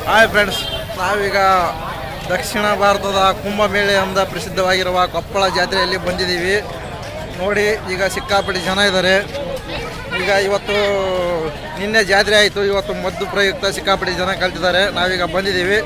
Hi friends, ನಾವೀಗ ದಕ್ಷಿಣ ಭಾರತದ ಕುಂಭಮೇಳೆ ಎಂದ ಪ್ರಸಿದ್ಧವಾಗಿರುವ ಕೊಪ್ಪಳ ಜಾತ್ರೆಯಲ್ಲಿ ಬಂದಿದ್ದೀವಿ. ನೋಡಿ, ಈಗ ಸಿಕ್ಕಾಪಟ್ಟೆ ಜನ ಇದ್ದಾರೆ. ಈಗ ಇವತ್ತು ನಿನ್ನೆ ಜಾತ್ರೆ ಆಯಿತು, ಇವತ್ತು ಮದ್ದು ಪ್ರಯುಕ್ತ ಸಿಕ್ಕಾಪಟ್ಟೆ ಜನ ಕಲ್ತಿದ್ದಾರೆ. ನಾವೀಗ ಬಂದಿದ್ದೀವಿ.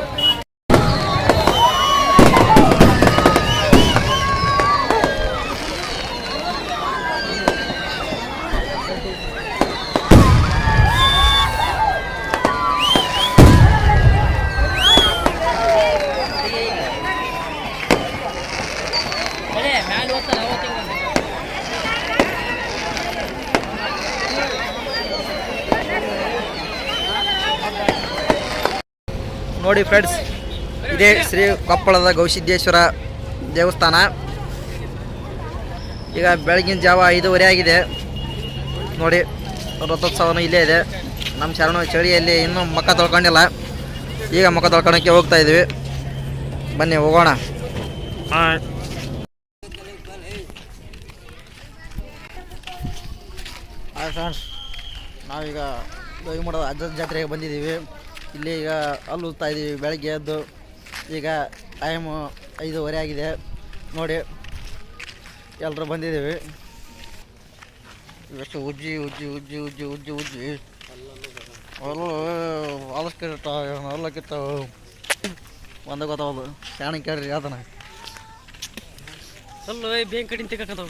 ನೋಡಿ ಫ್ರೆಂಡ್ಸ್, ಇದೇ ಶ್ರೀ ಕೊಪ್ಪಳದ ಗವಿಸಿದ್ದೇಶ್ವರ ದೇವಸ್ಥಾನ. ಈಗ ಬೆಳಗಿನ ಜಾವ 5:30 ಆಗಿದೆ. ನೋಡಿ, ರಥೋತ್ಸವನೂ ಇಲ್ಲೇ ಇದೆ. ನಮ್ಮ ಶರಣ ಚಳಿಯಲ್ಲಿ ಇನ್ನೂ ಮುಖ ತೊಳ್ಕೊಂಡಿಲ್ಲ. ಈಗ ಮುಖ ತೊಳ್ಕೊಳಕ್ಕೆ ಹೋಗ್ತಾ ಇದ್ದೀವಿ. ಬನ್ನಿ ಹೋಗೋಣ. ಹಾಯ್ ಫ್ರೆಂಡ್ಸ್, ನಾವೀಗ ಗವಿಮಠದ ಅಜ್ಜದ ಜಾತ್ರೆಗೆ ಬಂದಿದ್ದೀವಿ. ಇಲ್ಲಿ ಈಗ ಅಲ್ಲಿ ಹೋಗ್ತಾ ಇದ್ದೀವಿ. ಬೆಳಗ್ಗೆ ಎದ್ದು ಈಗ ಟೈಮು 5:30 ಆಗಿದೆ. ನೋಡಿ, ಎಲ್ಲರೂ ಬಂದಿದ್ದೀವಿ. ಎಷ್ಟು ಉಜ್ಜಿ ಉಜ್ಜಿ ಉಜ್ಜಿ ಉಜ್ಜಿ ಉಜ್ಜಿ ಉಜ್ಜಿ ಹೊಲಕ್ಕಿರ್ತಾವೆ, ಹೊಲಕ್ಕಿರ್ತಾವೆ ಒಂದು ಗೊತ್ತಾಗೋದು. ಶಾಣ ಕೇಳ್ರಿ ಅದನ್ನ ಅಲ್ಲ ಬ್ಯಾಂಕ್ ಕಡಿಂದ ತೆಗಕತ್ತಾವ.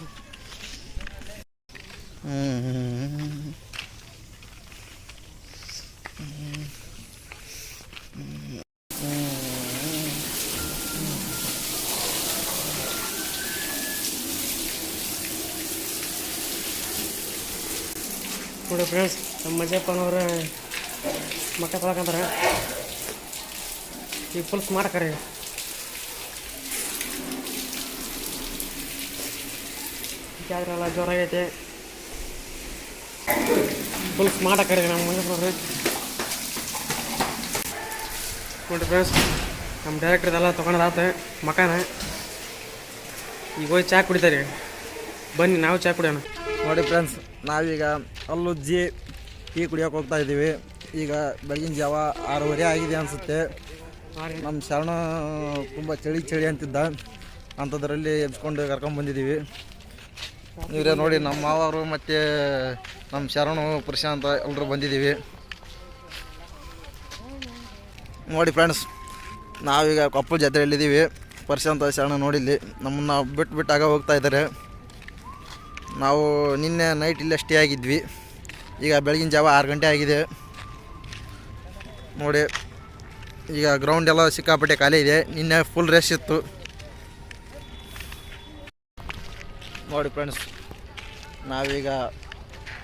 ನೋಡಿ ಫ್ರೆಂಡ್ಸ್, ನಮ್ಮ ಮಜಪ್ಪನವ್ರು ಮಕ್ಕ ತೊಳಕಂತಾರೆ. ಈಗ ಫುಲ್ ಸ್ಮಾರ್ಟ್ ಕರೆ ಜಾತ್ರೆ ಎಲ್ಲ ಜೋರಾಗೈತೆ. ಫುಲ್ ಸ್ಮಾರ್ಟ್ ಕರೆ ನಮ್ಮ ಮಜಪ್ಪನವ್ರು. ನೋಡಿ ಫ್ರೆಂಡ್ಸ್, ನಮ್ಮ ಡೈರೆಕ್ಟರ್ದೆಲ್ಲ ತೊಗೊಂಡದಾತ ಮಕಾನ. ಈಗ ಹೋಗಿ ಚಹಾ ಕುಡಿತಾರೆ. ಬನ್ನಿ ನಾವು ಚಹಾ ಕುಡಿಯೋಣ. ನೋಡಿ ಫ್ರೆಂಡ್ಸ್, ನಾವೀಗ ಅಲ್ಲುಜ್ಜಿ ಟೀ ಕುಡಿಯೋಕೆ ಹೋಗ್ತಾ ಇದ್ದೀವಿ. ಈಗ ಬೆಳಗಿನ ಜಾವ 6:30 ಆಗಿದೆ ಅನಿಸುತ್ತೆ. ನಮ್ಮ ಶರಣ ತುಂಬ ಚಳಿ ಅಂತಿದ್ದ, ಅಂಥದ್ರಲ್ಲಿ ಎಬ್ಸ್ಕೊಂಡು ಕರ್ಕೊಂಡ್ಬಂದಿದ್ದೀವಿ. ಇವರೇ ನೋಡಿ, ನಮ್ಮ ಮಾವರು ಮತ್ತು ನಮ್ಮ ಶರಣು ಪ್ರಶಾಂತ ಎಲ್ಲರೂ ಬಂದಿದ್ದೀವಿ. ನೋಡಿ ಫ್ರೆಂಡ್ಸ್, ನಾವೀಗ ಕೊಪ್ಪಳ ಜಾತ್ರೆಯಲ್ಲಿದ್ದೀವಿ. ಪ್ರಶಾಂತ ಶರಣ ನೋಡಿಲ್ಲಿ ನಮ್ಮನ್ನು ಬಿಟ್ಟಾಗ ಹೋಗ್ತಾ ಇದ್ದಾರೆ. ನಾವು ನಿನ್ನೆ ನೈಟ್ ಇಲ್ಲೇ ಸ್ಟೇ ಆಗಿದ್ವಿ. ಈಗ ಬೆಳಗಿನ ಜಾವ 6 ಗಂಟೆ ಆಗಿದೆ. ನೋಡಿ, ಈಗ ಗ್ರೌಂಡ್ ಎಲ್ಲ ಸಿಕ್ಕಾಪಟ್ಟೆ ಖಾಲಿ ಇದೆ. ನಿನ್ನೆ ಫುಲ್ ರಶ್ ಇತ್ತು. ನೋಡಿ ಫ್ರೆಂಡ್ಸ್, ನಾವೀಗ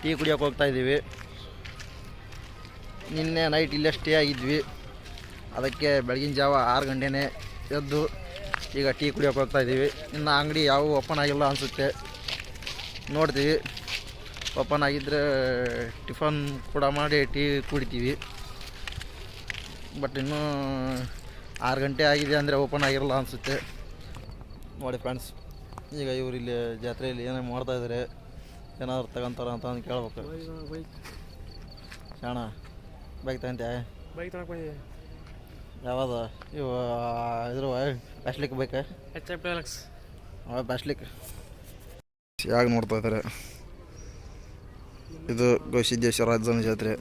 ಟೀ ಕುಡಿಯೋಕೆ ಹೋಗ್ತಾ ಇದ್ದೀವಿ. ನಿನ್ನೆ ನೈಟ್ ಇಲ್ಲೇ ಸ್ಟೇ ಆಗಿದ್ವಿ. ಅದಕ್ಕೆ ಬೆಳಗಿನ ಜಾವ 6 ಗಂಟೆನೇ ಎದ್ದು ಈಗ ಟೀ ಕುಡಿಯೋಕೆ ಹೋಗ್ತಾ ಇದ್ದೀವಿ. ಇನ್ನು ಅಂಗಡಿ ಯಾವುವು ಓಪನ್ ಆಗಿಲ್ಲ ಅನಿಸುತ್ತೆ, ನೋಡ್ತೀವಿ. ಓಪನ್ ಆಗಿದ್ದರೆ ಟಿಫನ್ ಕೂಡ ಮಾಡಿ ಟೀ ಕುಡಿತೀವಿ. ಬಟ್ ಇನ್ನೂ 6 ಗಂಟೆ ಆಗಿದೆ ಅಂದರೆ ಓಪನ್ ಆಗಿರಲ್ಲ ಅನಿಸುತ್ತೆ. ನೋಡಿ ಫ್ರೆಂಡ್ಸ್, ಈಗ ಇವರು ಇಲ್ಲಿ ಜಾತ್ರೆಯಲ್ಲಿ ಏನೇನು ಮಾಡ್ತಾಯಿದ್ದಾರೆ, ಏನಾದ್ರು ತಗೊಂತಾರ ಅಂತ ಕೇಳ್ಬೇಕು. ಶಾಣ ಬೈಕ್ ತಗೊಂತೆ? ಬೈಕ್ ತಗೊಂಡು ಯಾವುದು ಇವು ಇದ್ರ ಬ್ಯಾಸ್ಲಿಕ್ ಬೇಕಾ? ಬ್ಯಾಸ್ಲಿಕ್ ಯಾಕೆ ನೋಡ್ತಾ ಇದ್ದಾರೆ. ಇದು ಗವಿಸಿದ್ದೇಶ್ವರ ಅಜ್ಜನ ಜಾತ್ರೆ.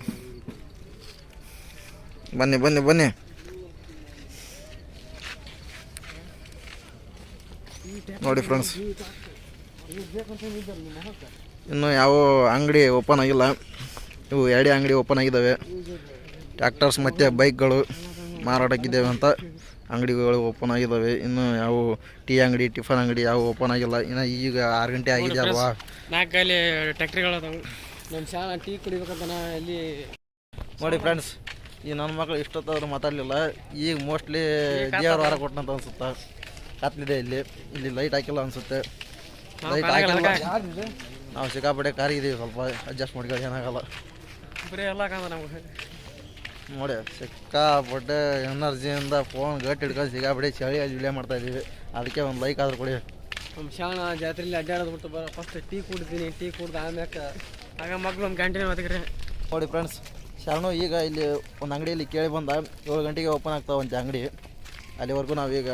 ಬನ್ನಿ ಬನ್ನಿ ಬನ್ನಿ. ನೋಡಿ ಫ್ರೆಂಡ್ಸ್, ಇನ್ನು ಯಾವ ಅಂಗಡಿ ಓಪನ್ ಆಗಿಲ್ಲ. ಇವು 2 ಅಂಗಡಿ ಓಪನ್ ಆಗಿದ್ದಾವೆ. ಟ್ರ್ಯಾಕ್ಟರ್ಸ್ ಮತ್ತು ಬೈಕ್ಗಳು ಮಾರಾಟಕ್ಕಿದ್ದಾವೆ ಅಂತ ಅಂಗಡಿಗಳು ಓಪನ್ ಆಗಿದ್ದಾವೆ. ಇನ್ನು ಯಾವ ಟೀ ಅಂಗಡಿ, ಟಿಫನ್ ಅಂಗಡಿ ಯಾವ ಓಪನ್ ಆಗಿಲ್ಲ. ಇನ್ನು ಈಗ 6 ಗಂಟೆ ಆಗಿದೆ ಅಲ್ವಾ. 4 ಅಲ್ಲಿ ಟ್ರ್ಯಾಕ್ಟ್ರಿಗಳು ಅದಾವೆ. ನಮ್ಮ ಶಾಲ ಟೀ ಕುಡಿಬೇಕಂತ ಅಲ್ಲಿ. ನೋಡಿ ಫ್ರೆಂಡ್ಸ್, ಈ ನನ್ನ ಮಕ್ಕಳು ಇಷ್ಟೊತ್ತಾದ್ರೂ ಮಾತಾಡಲಿಲ್ಲ. ಈಗ ಮೋಸ್ಟ್ಲಿ ದೇವ್ರ ವಾರ ಕೊಟ್ಟಂತ ಅನ್ಸುತ್ತೆ. ಕತ್ಲಿದೆ ಇಲ್ಲಿ ಲೈಟ್ ಹಾಕಿಲ್ಲ ಅನಿಸುತ್ತೆ. ಲೈಟ್ ಹಾಕಿಲ್ಲ. ನಾವು ಸಿಕ್ಕಾಪಟ್ಟೆ ಕಾರಿಗಿದ್ದೀವಿ, ಸ್ವಲ್ಪ ಅಡ್ಜಸ್ಟ್ ಮಾಡ್ಕೊಳ್ಳಿ, ಏನಾಗಲ್ಲ. ನೋಡಿ, ಸಿಕ್ಕಾಪಟ್ಟೆ ಎನರ್ಜಿಯಿಂದ ಫೋನ್ ಗಟ್ಟಿ ಹಿಡ್ಕೊಂಡು ಸಿಕ್ಕಾಪಟ್ಟೆ ಚಳಿ ವಿಡಿಯೋ ಮಾಡ್ತಾಯಿದ್ದೀವಿ. ಅದಕ್ಕೆ ಒಂದು ಲೈಕ್ ಆದ್ರೂ ಕೊಡಿ. ನಮ್ಮ ಶಾಣ ಜಾತ್ರೆಯಲ್ಲಿ ಅಡ್ಡಾಡೋದು ಬಿಟ್ಟು ಫಸ್ಟ್ ಟೀ ಕುಡ್ತೀನಿ. ಟೀ ಕುಡ್ದು ಆಮ್ಯಾಕ ಆಗ ಮಗ್ಳು ಒಂದು ಗಂಟೆನೇ ಮಾತಿಕ್ರಿ. ನೋಡಿ ಫ್ರೆಂಡ್ಸ್, ಶರಣು ಈಗ ಇಲ್ಲಿ ಒಂದು ಅಂಗಡಿಯಲ್ಲಿ ಕೇಳಿ ಬಂದ 7 ಗಂಟೆಗೆ ಓಪನ್ ಆಗ್ತಾವಂತೆ ಅಂಗಡಿ. ಅಲ್ಲಿವರೆಗೂ ನಾವೀಗ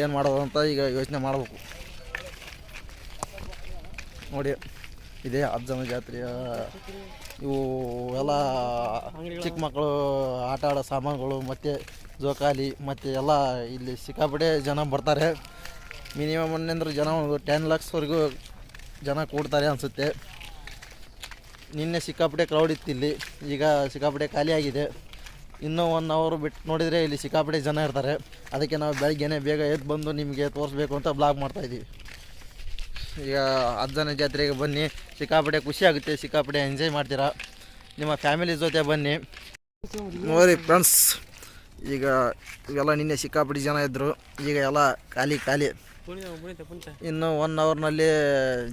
ಏನು ಮಾಡೋದು ಅಂತ ಈಗ ಯೋಚನೆ ಮಾಡಬೇಕು. ನೋಡಿ ಇದೇ ಅಜ್ಜನ ಜಾತ್ರೆಯ ಇವು ಎಲ್ಲ ಚಿಕ್ಕ ಮಕ್ಕಳು ಆಟ ಆಡೋ ಸಾಮಾನುಗಳು ಮತ್ತು ಜೋಕಾಲಿ ಮತ್ತು ಎಲ್ಲ ಇಲ್ಲಿ ಸಿಕ್ಕಾಪಟ್ಟೆ ಜನ ಬರ್ತಾರೆ. ಮಿನಿಮಮ್ ಅಂದ್ರೆ ಜನ ಒಂದು 10 ಲಕ್ಷವರೆಗೂ ಜನ ಕೂಡ್ತಾರೆ ಅನಿಸುತ್ತೆ. ನಿನ್ನೆ ಸಿಕ್ಕಾಪಟ್ಟೆ ಕ್ರೌಡ್ ಇತ್ತು ಇಲ್ಲಿ, ಈಗ ಸಿಕ್ಕಾಪಟ್ಟೆ ಖಾಲಿ ಆಗಿದೆ. ಇನ್ನೂ 1 ಅವರ್ ಬಿಟ್ಟು ನೋಡಿದರೆ ಇಲ್ಲಿ ಸಿಕ್ಕಾಪಟ್ಟೆ ಜನ ಇರ್ತಾರೆ. ಅದಕ್ಕೆ ನಾವು ಬೆಳಗ್ಗೆನೇ ಬೇಗ ಎದ್ದು ಬಂದು ನಿಮಗೆ ತೋರಿಸ್ಬೇಕು ಅಂತ ಬ್ಲಾಗ್ ಮಾಡ್ತಾಯಿದ್ದೀವಿ. ಈಗ ಅಜ್ಜನ ಜಾತ್ರೆಗೆ ಬನ್ನಿ, ಸಿಕ್ಕಾಪಟ್ಟೆ ಖುಷಿ ಆಗುತ್ತೆ, ಸಿಕ್ಕಾಪಟ್ಟೆ ಎಂಜಾಯ್ ಮಾಡ್ತೀರಾ. ನಿಮ್ಮ ಫ್ಯಾಮಿಲಿ ಜೊತೆ ಬನ್ನಿ. ನೋಡಿ ಫ್ರೆಂಡ್ಸ್, ಈಗ ಇವೆಲ್ಲ ನಿನ್ನೆ ಸಿಕ್ಕಾಪಟ್ಟೆ ಜನ ಇದ್ದರು, ಈಗ ಎಲ್ಲ ಖಾಲಿ. ಇನ್ನು 1 ಅವರ್ನಲ್ಲಿ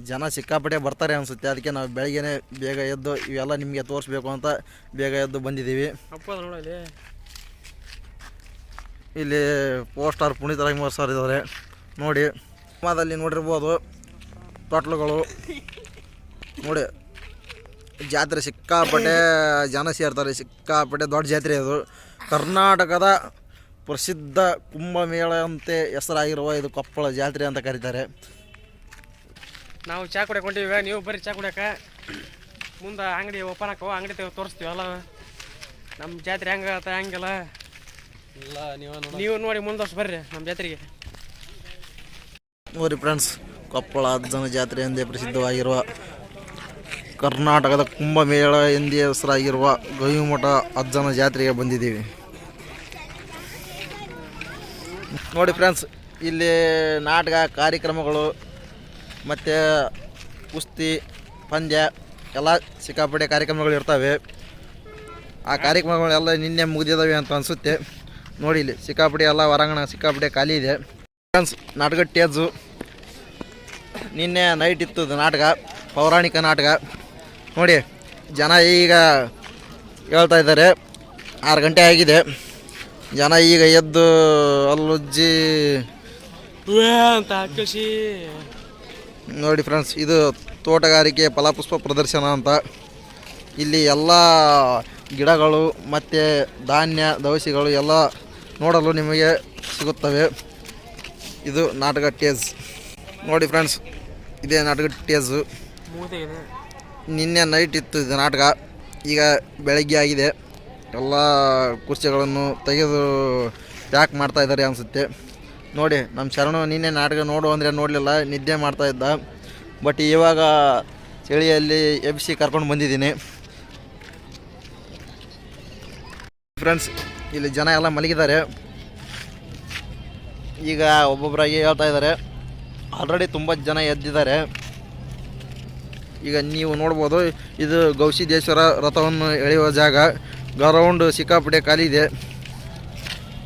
ಜನ ಸಿಕ್ಕಾಪಟ್ಟೆ ಬರ್ತಾರೆ ಅನಿಸುತ್ತೆ. ಅದಕ್ಕೆ ನಾವು ಬೆಳಗ್ಗೆನೇ ಬೇಗ ಎದ್ದು ಇವೆಲ್ಲ ನಿಮಗೆ ತೋರಿಸ್ಬೇಕು ಅಂತ ಬೇಗ ಎದ್ದು ಬಂದಿದ್ದೀವಿ. ಇಲ್ಲಿ ಪೋಸ್ಟರ್ ಪುನೀತ್ ರಾಜ್ಕುಮಾರ್ ಸರ್ ಇದ್ದಾರೆ ನೋಡಿ. ಸಿನಿಮಾದಲ್ಲಿ ನೋಡಿರ್ಬೋದು ತೊಟ್ಲುಗಳು ನೋಡಿ. ಜಾತ್ರೆ ಸಿಕ್ಕಾಪಟ್ಟೆ ಜನ ಸೇರ್ತಾರೆ, ಸಿಕ್ಕಾಪಟ್ಟೆ ದೊಡ್ಡ ಜಾತ್ರೆ ಅದು. ಕರ್ನಾಟಕದ ಪ್ರಸಿದ್ಧ ಕುಂಭಮೇಳ ಅಂತೆ ಹೆಸರಾಗಿರುವ ಇದು ಕೊಪ್ಪಳ ಜಾತ್ರೆ ಅಂತ ಕರೀತಾರೆ. ನಾವು ಚಾ ಕುಡಿಯಕ್ಕೆ ಹೊಂಟಿವಿ, ನೀವು ಬರ್ರಿ ಚಾ ಕುಡಿಯೋಕೆ. ಮುಂದೆ ಅಂಗಡಿ ಓಪನ್ ಹಾಕೋ, ಅಂಗಡಿ ತೋರಿಸ್ತೀವಿ ಅಲ್ಲ ನಮ್ಮ ಜಾತ್ರೆ ಹೆಂಗತ್ತ ಹಂಗೆಲ್ಲ. ಇಲ್ಲ ನೀವು ನೋಡಿ ಮುಂದೆ ವರ್ಷ ಬರ್ರಿ ನಮ್ಮ ಜಾತ್ರೆಗೆ. ನೋಡಿ ಫ್ರೆಂಡ್ಸ್, ಕೊಪ್ಪಳ ಅಜ್ಜನ ಜಾತ್ರೆ ಎಂದೇ ಪ್ರಸಿದ್ಧವಾಗಿರುವ ಕರ್ನಾಟಕದ ಕುಂಭಮೇಳ ಎಂದೇ ಹೆಸರಾಗಿರುವ ಗವಿಮಠ ಅಜ್ಜನ ಜಾತ್ರೆಗೆ ಬಂದಿದ್ದೀವಿ. ನೋಡಿ ಫ್ರೆಂಡ್ಸ್, ಇಲ್ಲಿ ನಾಟಕ ಕಾರ್ಯಕ್ರಮಗಳು ಮತ್ತು ಕುಸ್ತಿ ಪಂದ್ಯ ಎಲ್ಲ ಸಿಕ್ಕಾಪಟ್ಟೆ ಕಾರ್ಯಕ್ರಮಗಳು ಇರ್ತವೆ. ಆ ಕಾರ್ಯಕ್ರಮಗಳೆಲ್ಲ ನಿನ್ನೆ ಮುಗಿದಿದ್ದಾವೆ ಅಂತ ಅನಿಸುತ್ತೆ. ನೋಡಿ ಇಲ್ಲಿ ಸಿಕ್ಕಾಪಟ್ಟೆ ಎಲ್ಲ ಹೊರಾಂಗಣ ಸಿಕ್ಕಾಪಟ್ಟೆ ಖಾಲಿ ಇದೆ. ಫ್ರೆಂಡ್ಸ್, ನಾಟಕ ಟೇಜು ನಿನ್ನೆ ನೈಟ್ ಇತ್ತು ನಾಟಕ, ಪೌರಾಣಿಕ ನಾಟಕ. ನೋಡಿ ಜನ ಈಗ ಹೇಳ್ತಾ ಇದ್ದಾರೆ 6 ಗಂಟೆ ಆಗಿದೆ. ಜನ ಈಗ ಎದ್ದು ಅಲ್ಲುಜ್ಜಿ ಅಂತ ಖುಷಿ. ನೋಡಿ ಫ್ರೆಂಡ್ಸ್, ಇದು ತೋಟಗಾರಿಕೆ ಫಲಪುಷ್ಪ ಪ್ರದರ್ಶನ ಅಂತ. ಇಲ್ಲಿ ಎಲ್ಲ ಗಿಡಗಳು ಮತ್ತು ಧಾನ್ಯ ದವಸಿಗಳು ಎಲ್ಲ ನೋಡಲು ನಿಮಗೆ ಸಿಗುತ್ತವೆ. ಇದು ನಾಟಕ ಟೇಜ್. ನೋಡಿ ಫ್ರೆಂಡ್ಸ್, ಇದೇ ನಾಟಕ ಟೇಜು. ನಿನ್ನೆ ನೈಟ್ ಇತ್ತು ಇದು ನಾಟಕ, ಈಗ ಬೆಳಗ್ಗೆ ಆಗಿದೆ. ಎಲ್ಲ ಕುರ್ಚಿಗಳನ್ನು ತೆಗೆದು ಪ್ಯಾಕ್ ಮಾಡ್ತಾ ಇದ್ದಾರೆ ಅನಿಸುತ್ತೆ. ನೋಡಿ ನಮ್ಮ ಶರಣು ನಿನ್ನೆ ನಾಟಕ ನೋಡು ಅಂದರೆ ನೋಡಲಿಲ್ಲ, ನಿದ್ದೆ ಮಾಡ್ತಾಯಿದ್ದ. ಬಟ್ ಇವಾಗ ಚಳಿಯಲ್ಲಿ ಎಬ್ಬಿಸಿ ಕರ್ಕೊಂಡು ಬಂದಿದ್ದೀನಿ. ಫ್ರೆಂಡ್ಸ್, ಇಲ್ಲಿ ಜನ ಎಲ್ಲ ಮಲಗಿದ್ದಾರೆ. ಈಗ ಒಬ್ಬೊಬ್ಬರಾಗಿ ಹೇಳ್ತಾ ಇದ್ದಾರೆ. ಆಲ್ರೆಡಿ ತುಂಬ ಜನ ಎದ್ದಿದ್ದಾರೆ. ಈಗ ನೀವು ನೋಡ್ಬೋದು, ಇದು ಗವಿಸಿದ್ದೇಶ್ವರ ರಥವನ್ನು ಎಳೆಯುವ ಜಾಗ. ಗ್ರೌಂಡ್ ಸಿಕ್ಕಾಪಟ್ಟೆ ಖಾಲಿ ಇದೆ.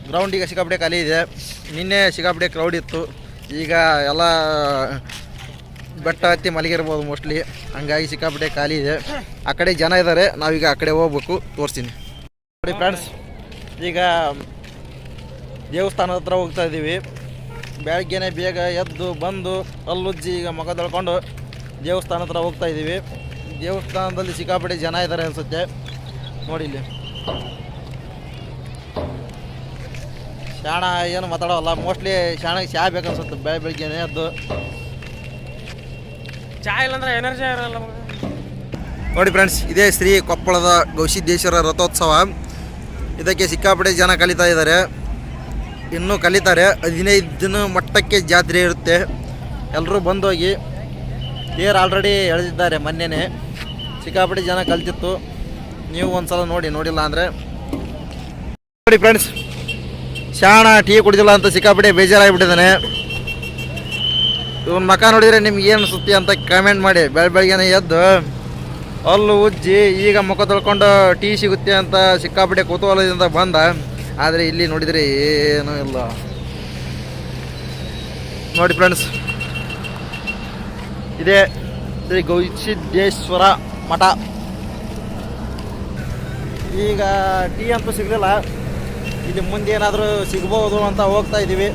ಗ್ರೌಂಡ್ ಈಗ ಸಿಕ್ಕಾಪಟ್ಟೆ ಖಾಲಿ ಇದೆ. ನಿನ್ನೆ ಸಿಕ್ಕಾಪಟ್ಟೆ ಕ್ರೌಡ್ ಇತ್ತು. ಈಗ ಎಲ್ಲ ಬೆಟ್ಟ ಹತ್ತಿ ಮಲಗಿರ್ಬೋದು ಮೋಸ್ಟ್ಲಿ, ಹಂಗಾಗಿ ಸಿಕ್ಕಾಪಟ್ಟೆ ಖಾಲಿ ಇದೆ. ಆ ಕಡೆ ಜನ ಇದ್ದಾರೆ, ನಾವೀಗ ಆ ಕಡೆ ಹೋಗ್ಬೇಕು, ತೋರಿಸ್ತೀನಿ. ನೋಡಿ ಫ್ರೆಂಡ್ಸ್, ಈಗ ದೇವಸ್ಥಾನದ ಹತ್ರ ಹೋಗ್ತಾ ಇದ್ದೀವಿ. ಬೆಳಗ್ಗೆನೇ ಬೇಗ ಎದ್ದು ಬಂದು ಅಲ್ಲುಜ್ಜಿ ಈಗ ಮುಖ ತೊಳ್ಕೊಂಡು ದೇವಸ್ಥಾನ ಹತ್ರ ಹೋಗ್ತಾ ಇದ್ದೀವಿ. ದೇವಸ್ಥಾನದಲ್ಲಿ ಸಿಕ್ಕಾಪಟ್ಟೆ ಜನ ಇದ್ದಾರೆ ಅನಿಸುತ್ತೆ. ನೋಡಿ ಇಲ್ಲಿ ಶಾಣ ಏನು ಮಾತಾಡೋಲ್ಲ, ಮೋಸ್ಟ್ಲಿ ಶಾಣಗೆ ಚಹಾ ಬೇಕನ್ಸುತ್ತೆ ಬೆಳಗ್ಗೆನೇ ಎದ್ದು. ಚಹಾ ಇಲ್ಲಾಂದ್ರೆ ಎನರ್ಜಿ ಇರಲ್ಲ. ನೋಡಿ ಫ್ರೆಂಡ್ಸ್, ಇದೇ ಶ್ರೀ ಕೊಪ್ಪಳದ ಗವಿಸಿದ್ದೇಶ್ವರ ರಥೋತ್ಸವ. ಇದಕ್ಕೆ ಸಿಕ್ಕಾಪಟ್ಟೆ ಜನ ಕಲಿತಾ ಇದ್ದಾರೆ, ಇನ್ನೂ ಕಲಿತಾರೆ. 15 ದಿನ ಮಟ್ಟಕ್ಕೆ ಜಾತ್ರೆ ಇರುತ್ತೆ. ಎಲ್ಲರೂ ಬಂದೋಗಿ ತೇರು ಆಲ್ರೆಡಿ ಎಳೆದಿದ್ದಾರೆ. ಮೊನ್ನೆನೇ ಸಿಕ್ಕಾಪಟ್ಟೆ ಜನ ಕಲಿತಿತ್ತು. ನೀವು ಒಂದು ಸಲ ನೋಡಿಲ್ಲ ಅಂದರೆ ನೋಡಿ ಫ್ರೆಂಡ್ಸ್, ಶಾಣ ಟೀ ಕುಡಿದಿಲ್ಲ ಅಂತ ಸಿಕ್ಕಾಪಟ್ಟೆ ಬೇಜಾರಾಗಿಬಿಟ್ಟಿದ್ದಾನೆ. ಇವನ್ ಮಕ ನೋಡಿದರೆ ನಿಮ್ಗೆ ಏನು ಸುತ್ತಿ ಅಂತ ಕಮೆಂಟ್ ಮಾಡಿ. ಬೆಳಗ್ಗೆನೇ ಎದ್ದು ಹಲ್ಲು ಉಜ್ಜಿ ಈಗ ಮುಖ ತೊಳ್ಕೊಂಡು ಟೀ ಸಿಗುತ್ತೆ ಅಂತ ಸಿಕ್ಕಾಪಟ್ಟೆ ಕುತೂಹಲದಿಂದ ಬಂದ. ಆದರೆ ಇಲ್ಲಿ ನೋಡಿದರೆ ಏನೂ ಇಲ್ಲ. ನೋಡಿ ಫ್ರೆಂಡ್ಸ್, ಇದೇ ಶ್ರೀ ಗವಿಸಿದ್ದೇಶ್ವರ ಮಠ. ಈಗ ಟೀ ಅಂತೂ ಸಿಗಲಿಲ್ಲ, ಇಲ್ಲಿ ಮುಂದೆ ಏನಾದರೂ ಸಿಗ್ಬೋದು ಅಂತ ಹೋಗ್ತಾ ಇದ್ದೀವಿ.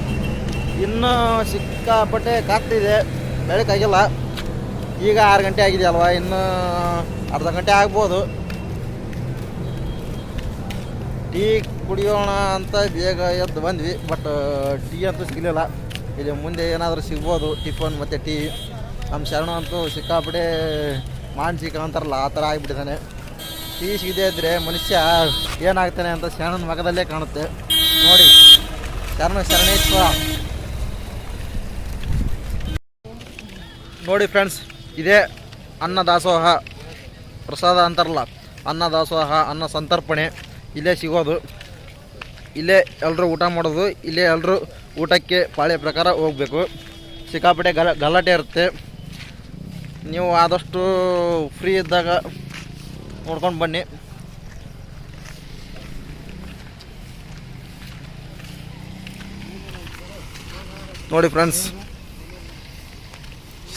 ಇನ್ನೂ ಸಿಕ್ಕಾಪಟ್ಟೆ ಕಾಗ್ತಿದೆ, ಬೆಳಕಾಗಿಲ್ಲ. ಈಗ 6 ಗಂಟೆ ಆಗಿದೆ ಅಲ್ವಾ, ಇನ್ನೂ ಅರ್ಧ ಗಂಟೆ ಆಗ್ಬೋದು. ಟೀ ಕುಡಿಯೋಣ ಅಂತ ಬೇಗ ಎದ್ದು ಬಂದ್ವಿ, ಬಟ್ ಟೀ ಅಂತೂ ಸಿಗಲಿಲ್ಲ. ಇಲ್ಲಿ ಮುಂದೆ ಏನಾದರೂ ಸಿಗ್ಬೋದು ಟಿಫನ್ ಮತ್ತು ಟೀ. ನಮ್ಮ ಶರಣ ಅಂತೂ ಸಿಕ್ಕಾಪಟ್ಟೆ ಮಾನಸಿಕ ಅಂತಾರಲ್ಲ ಆ ಥರ ಆಗಿಬಿಟ್ಟಿದ್ದಾನೆ. ಟೀ ಸಿಗದೇ ಇದ್ದರೆ ಮನುಷ್ಯ ಏನಾಗ್ತಾನೆ ಅಂತ ಶರಣನ ಮಗದಲ್ಲೇ ಕಾಣುತ್ತೆ. ನೋಡಿ, ಶರಣೇಶ್ವರ. ನೋಡಿ ಫ್ರೆಂಡ್ಸ್, ಇದೇ ಅನ್ನ ದಾಸೋಹ ಪ್ರಸಾದ ಅಂತಾರಲ್ಲ, ಅನ್ನ ದಾಸೋಹ, ಅನ್ನ ಸಂತರ್ಪಣೆ ಇಲ್ಲೇ ಸಿಗೋದು. ಇಲ್ಲೇ ಎಲ್ಲರೂ ಊಟ ಮಾಡೋದು. ಇಲ್ಲೇ ಎಲ್ಲರೂ ಊಟಕ್ಕೆ ಪಾಳೆ ಪ್ರಕಾರ ಹೋಗಬೇಕು. ಸಿಕ್ಕಾಪಟ್ಟೆ ಗಲಾಟೆ ಇರುತ್ತೆ. ನೀವು ಆದಷ್ಟು ಫ್ರೀ ಇದ್ದಾಗ ನೋಡ್ಕೊಂಡು ಬನ್ನಿ. ನೋಡಿ ಫ್ರೆಂಡ್ಸ್,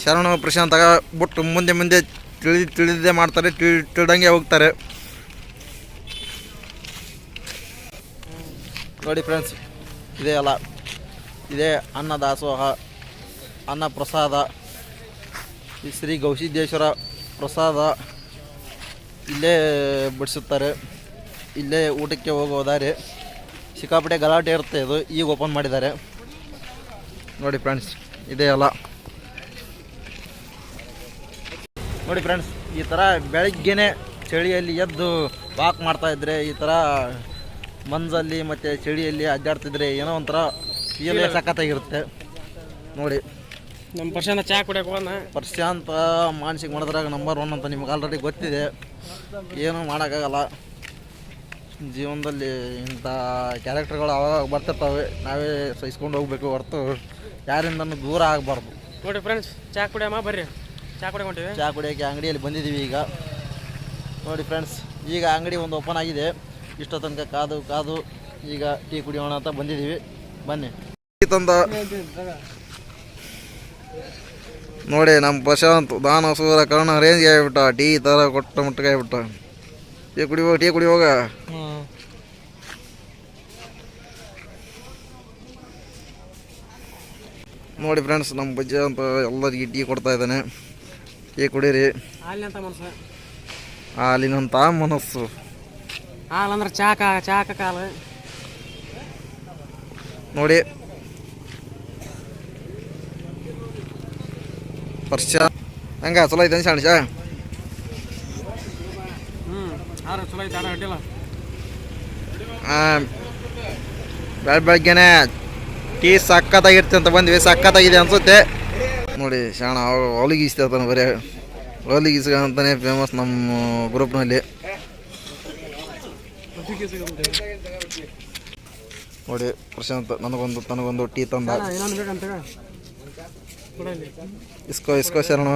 ಶರಣ ಪ್ರಶಾಂತಾಗ ಬಿಟ್ಟು ಮುಂದೆ ತಿಳಿದೇ ಮಾಡ್ತಾರೆ, ತಿಳಿದಂಗೆ ಹೋಗ್ತಾರೆ. ನೋಡಿ ಫ್ರೆಂಡ್ಸ್, ಇದೇ ಅಲ್ಲ, ಇದೇ ಅನ್ನ ದಾಸೋಹ, ಅನ್ನ ಪ್ರಸಾದ. ಈ ಶ್ರೀ ಗವಿಸಿದ್ದೇಶ್ವರ ಪ್ರಸಾದ ಇಲ್ಲೇ ಬಡಿಸುತ್ತಾರೆ. ಇಲ್ಲೇ ಊಟಕ್ಕೆ ಹೋಗೋದಾರೆ. ಸಿಕ್ಕಾಪಟ್ಟೆ ಗಲಾಟೆ ಇರುತ್ತೆ. ಇದು ಈಗ ಓಪನ್ ಮಾಡಿದ್ದಾರೆ. ನೋಡಿ ಫ್ರೆಂಡ್ಸ್, ಇದೇ ಅಲ್ಲ. ನೋಡಿ ಫ್ರೆಂಡ್ಸ್, ಈ ಥರ ಬೆಳಗ್ಗೆನೇ ಚಳಿಯಲ್ಲಿ ಎದ್ದು ವಾಕ್ ಮಾಡ್ತಾಯಿದ್ರೆ, ಈ ಥರ ಮಂಜಲ್ಲಿ ಮತ್ತು ಚಳಿಯಲ್ಲಿ ಅಡ್ಡಾಡ್ತಿದ್ರೆ ಏನೋ ಒಂಥರ ಫೀಲೇ ಸಖತ್ತಾಗಿರುತ್ತೆ. ನೋಡಿ, ನಮ್ಮ ಪ್ರಶಾಂತ ಚಹಾ ಕುಡಿಯೋಕೆ ಹೋಗೋಣ. ಪ್ರಶಾಂತ ಮಾನಸಿಕ ಮಾಡೋದ್ರಾಗ ನಂಬರ್ 1 ಅಂತ ನಿಮ್ಗೆ ಆಲ್ರೆಡಿ ಗೊತ್ತಿದೆ. ಏನೂ ಮಾಡೋಕ್ಕಾಗಲ್ಲ ಜೀವನದಲ್ಲಿ. ಇಂಥ ಕ್ಯಾರೆಕ್ಟರ್ಗಳು ಅವಾಗ ಬರ್ತಿರ್ತವೆ. ನಾವೇ ಸಹಿಸ್ಕೊಂಡು ಹೋಗ್ಬೇಕು ಹೊರತು ಯಾರಿಂದನೂ ದೂರ ಆಗಬಾರ್ದು. ನೋಡಿ ಫ್ರೆಂಡ್ಸ್, ಚಹಾ ಕುಡಿಯಮ್ಮ, ಬರ್ರಿ ಚಹಾ ಕುಡಿಯಕೊಂತೀವಿ. ಚಹಾ ಕುಡಿಯೋಕ್ಕೆ ಅಂಗಡಿಯಲ್ಲಿ ಬಂದಿದ್ದೀವಿ ಈಗ. ನೋಡಿ ಫ್ರೆಂಡ್ಸ್, ಈಗ ಅಂಗಡಿ ಒಂದು ಓಪನ್ ಆಗಿದೆ. ಇಷ್ಟೋ ತನಕ ಕಾದು ಈಗ ಟೀ ಕುಡಿಯೋಣ ಅಂತ ಬಂದಿದ್ದೀವಿ. ಬನ್ನಿ. ಟೀ ತಂದ ನೋಡಿ, ನಮ್ಮ ಪ್ರಶಾಂತ್ ದಾನ ಸೂರ ಕರ್ಣ ರೇಂಜ್ಗೆ ಆಗ್ಬಿಟ್ಟ. ಟೀ ಥರ ಕೊಟ್ಟ ಮುಟ್ಟಿಗೆ ಆಗ್ಬಿಟ್ಟ. ಟೀ ಕುಡಿ ಹೋಗ. ನೋಡಿ ಫ್ರೆಂಡ್ಸ್, ನಮ್ಮ ಬಜ್ಜ ಅಂತ ಎಲ್ಲರಿಗೆ ಟೀ ಕೊಡ್ತಾ ಇದ್ದಾನೆ. ಟೀ ಕುಡೀರಿ. ಹಾಲಿನಂತ ಮನಸ್ಸು. ಹಾಲಂದ್ರೆ ಚಹಾ ಕಾಲು. ನೋಡಿ, ವರ್ಷ ಹಂಗ ಚಲೋ ಐತೆ ಅನ್ಸ ಚಲೋ ಐತೆ, ಅಡ್ಡಿಲ್ಲ. ಬೆಳಗ್ಗೆನೆ ಟೀ ಸಖತ್ತಾಗಿರ್ತಿ ಅಂತ ಬಂದ್ವಿ. ಸಖತ್ತಾಗಿದೆ ಅನ್ಸುತ್ತೆ. ನೋಡಿ, ಶಾಣ ಅವಲಿಗೀಸ್ತಾನೆ, ಬರೀ ಅವಲಿಗೀಸ್ ಅಂತಾನೆ ಫೇಮಸ್ ನಮ್ಮ ಗ್ರೂಪ್ನಲ್ಲಿ. ನೋಡಿ, ಪ್ರಶಾಂತ್ ನನಗೊಂದು ಟೀ ತಂದ. ಇಸ್ಕೋ ಶರಣ.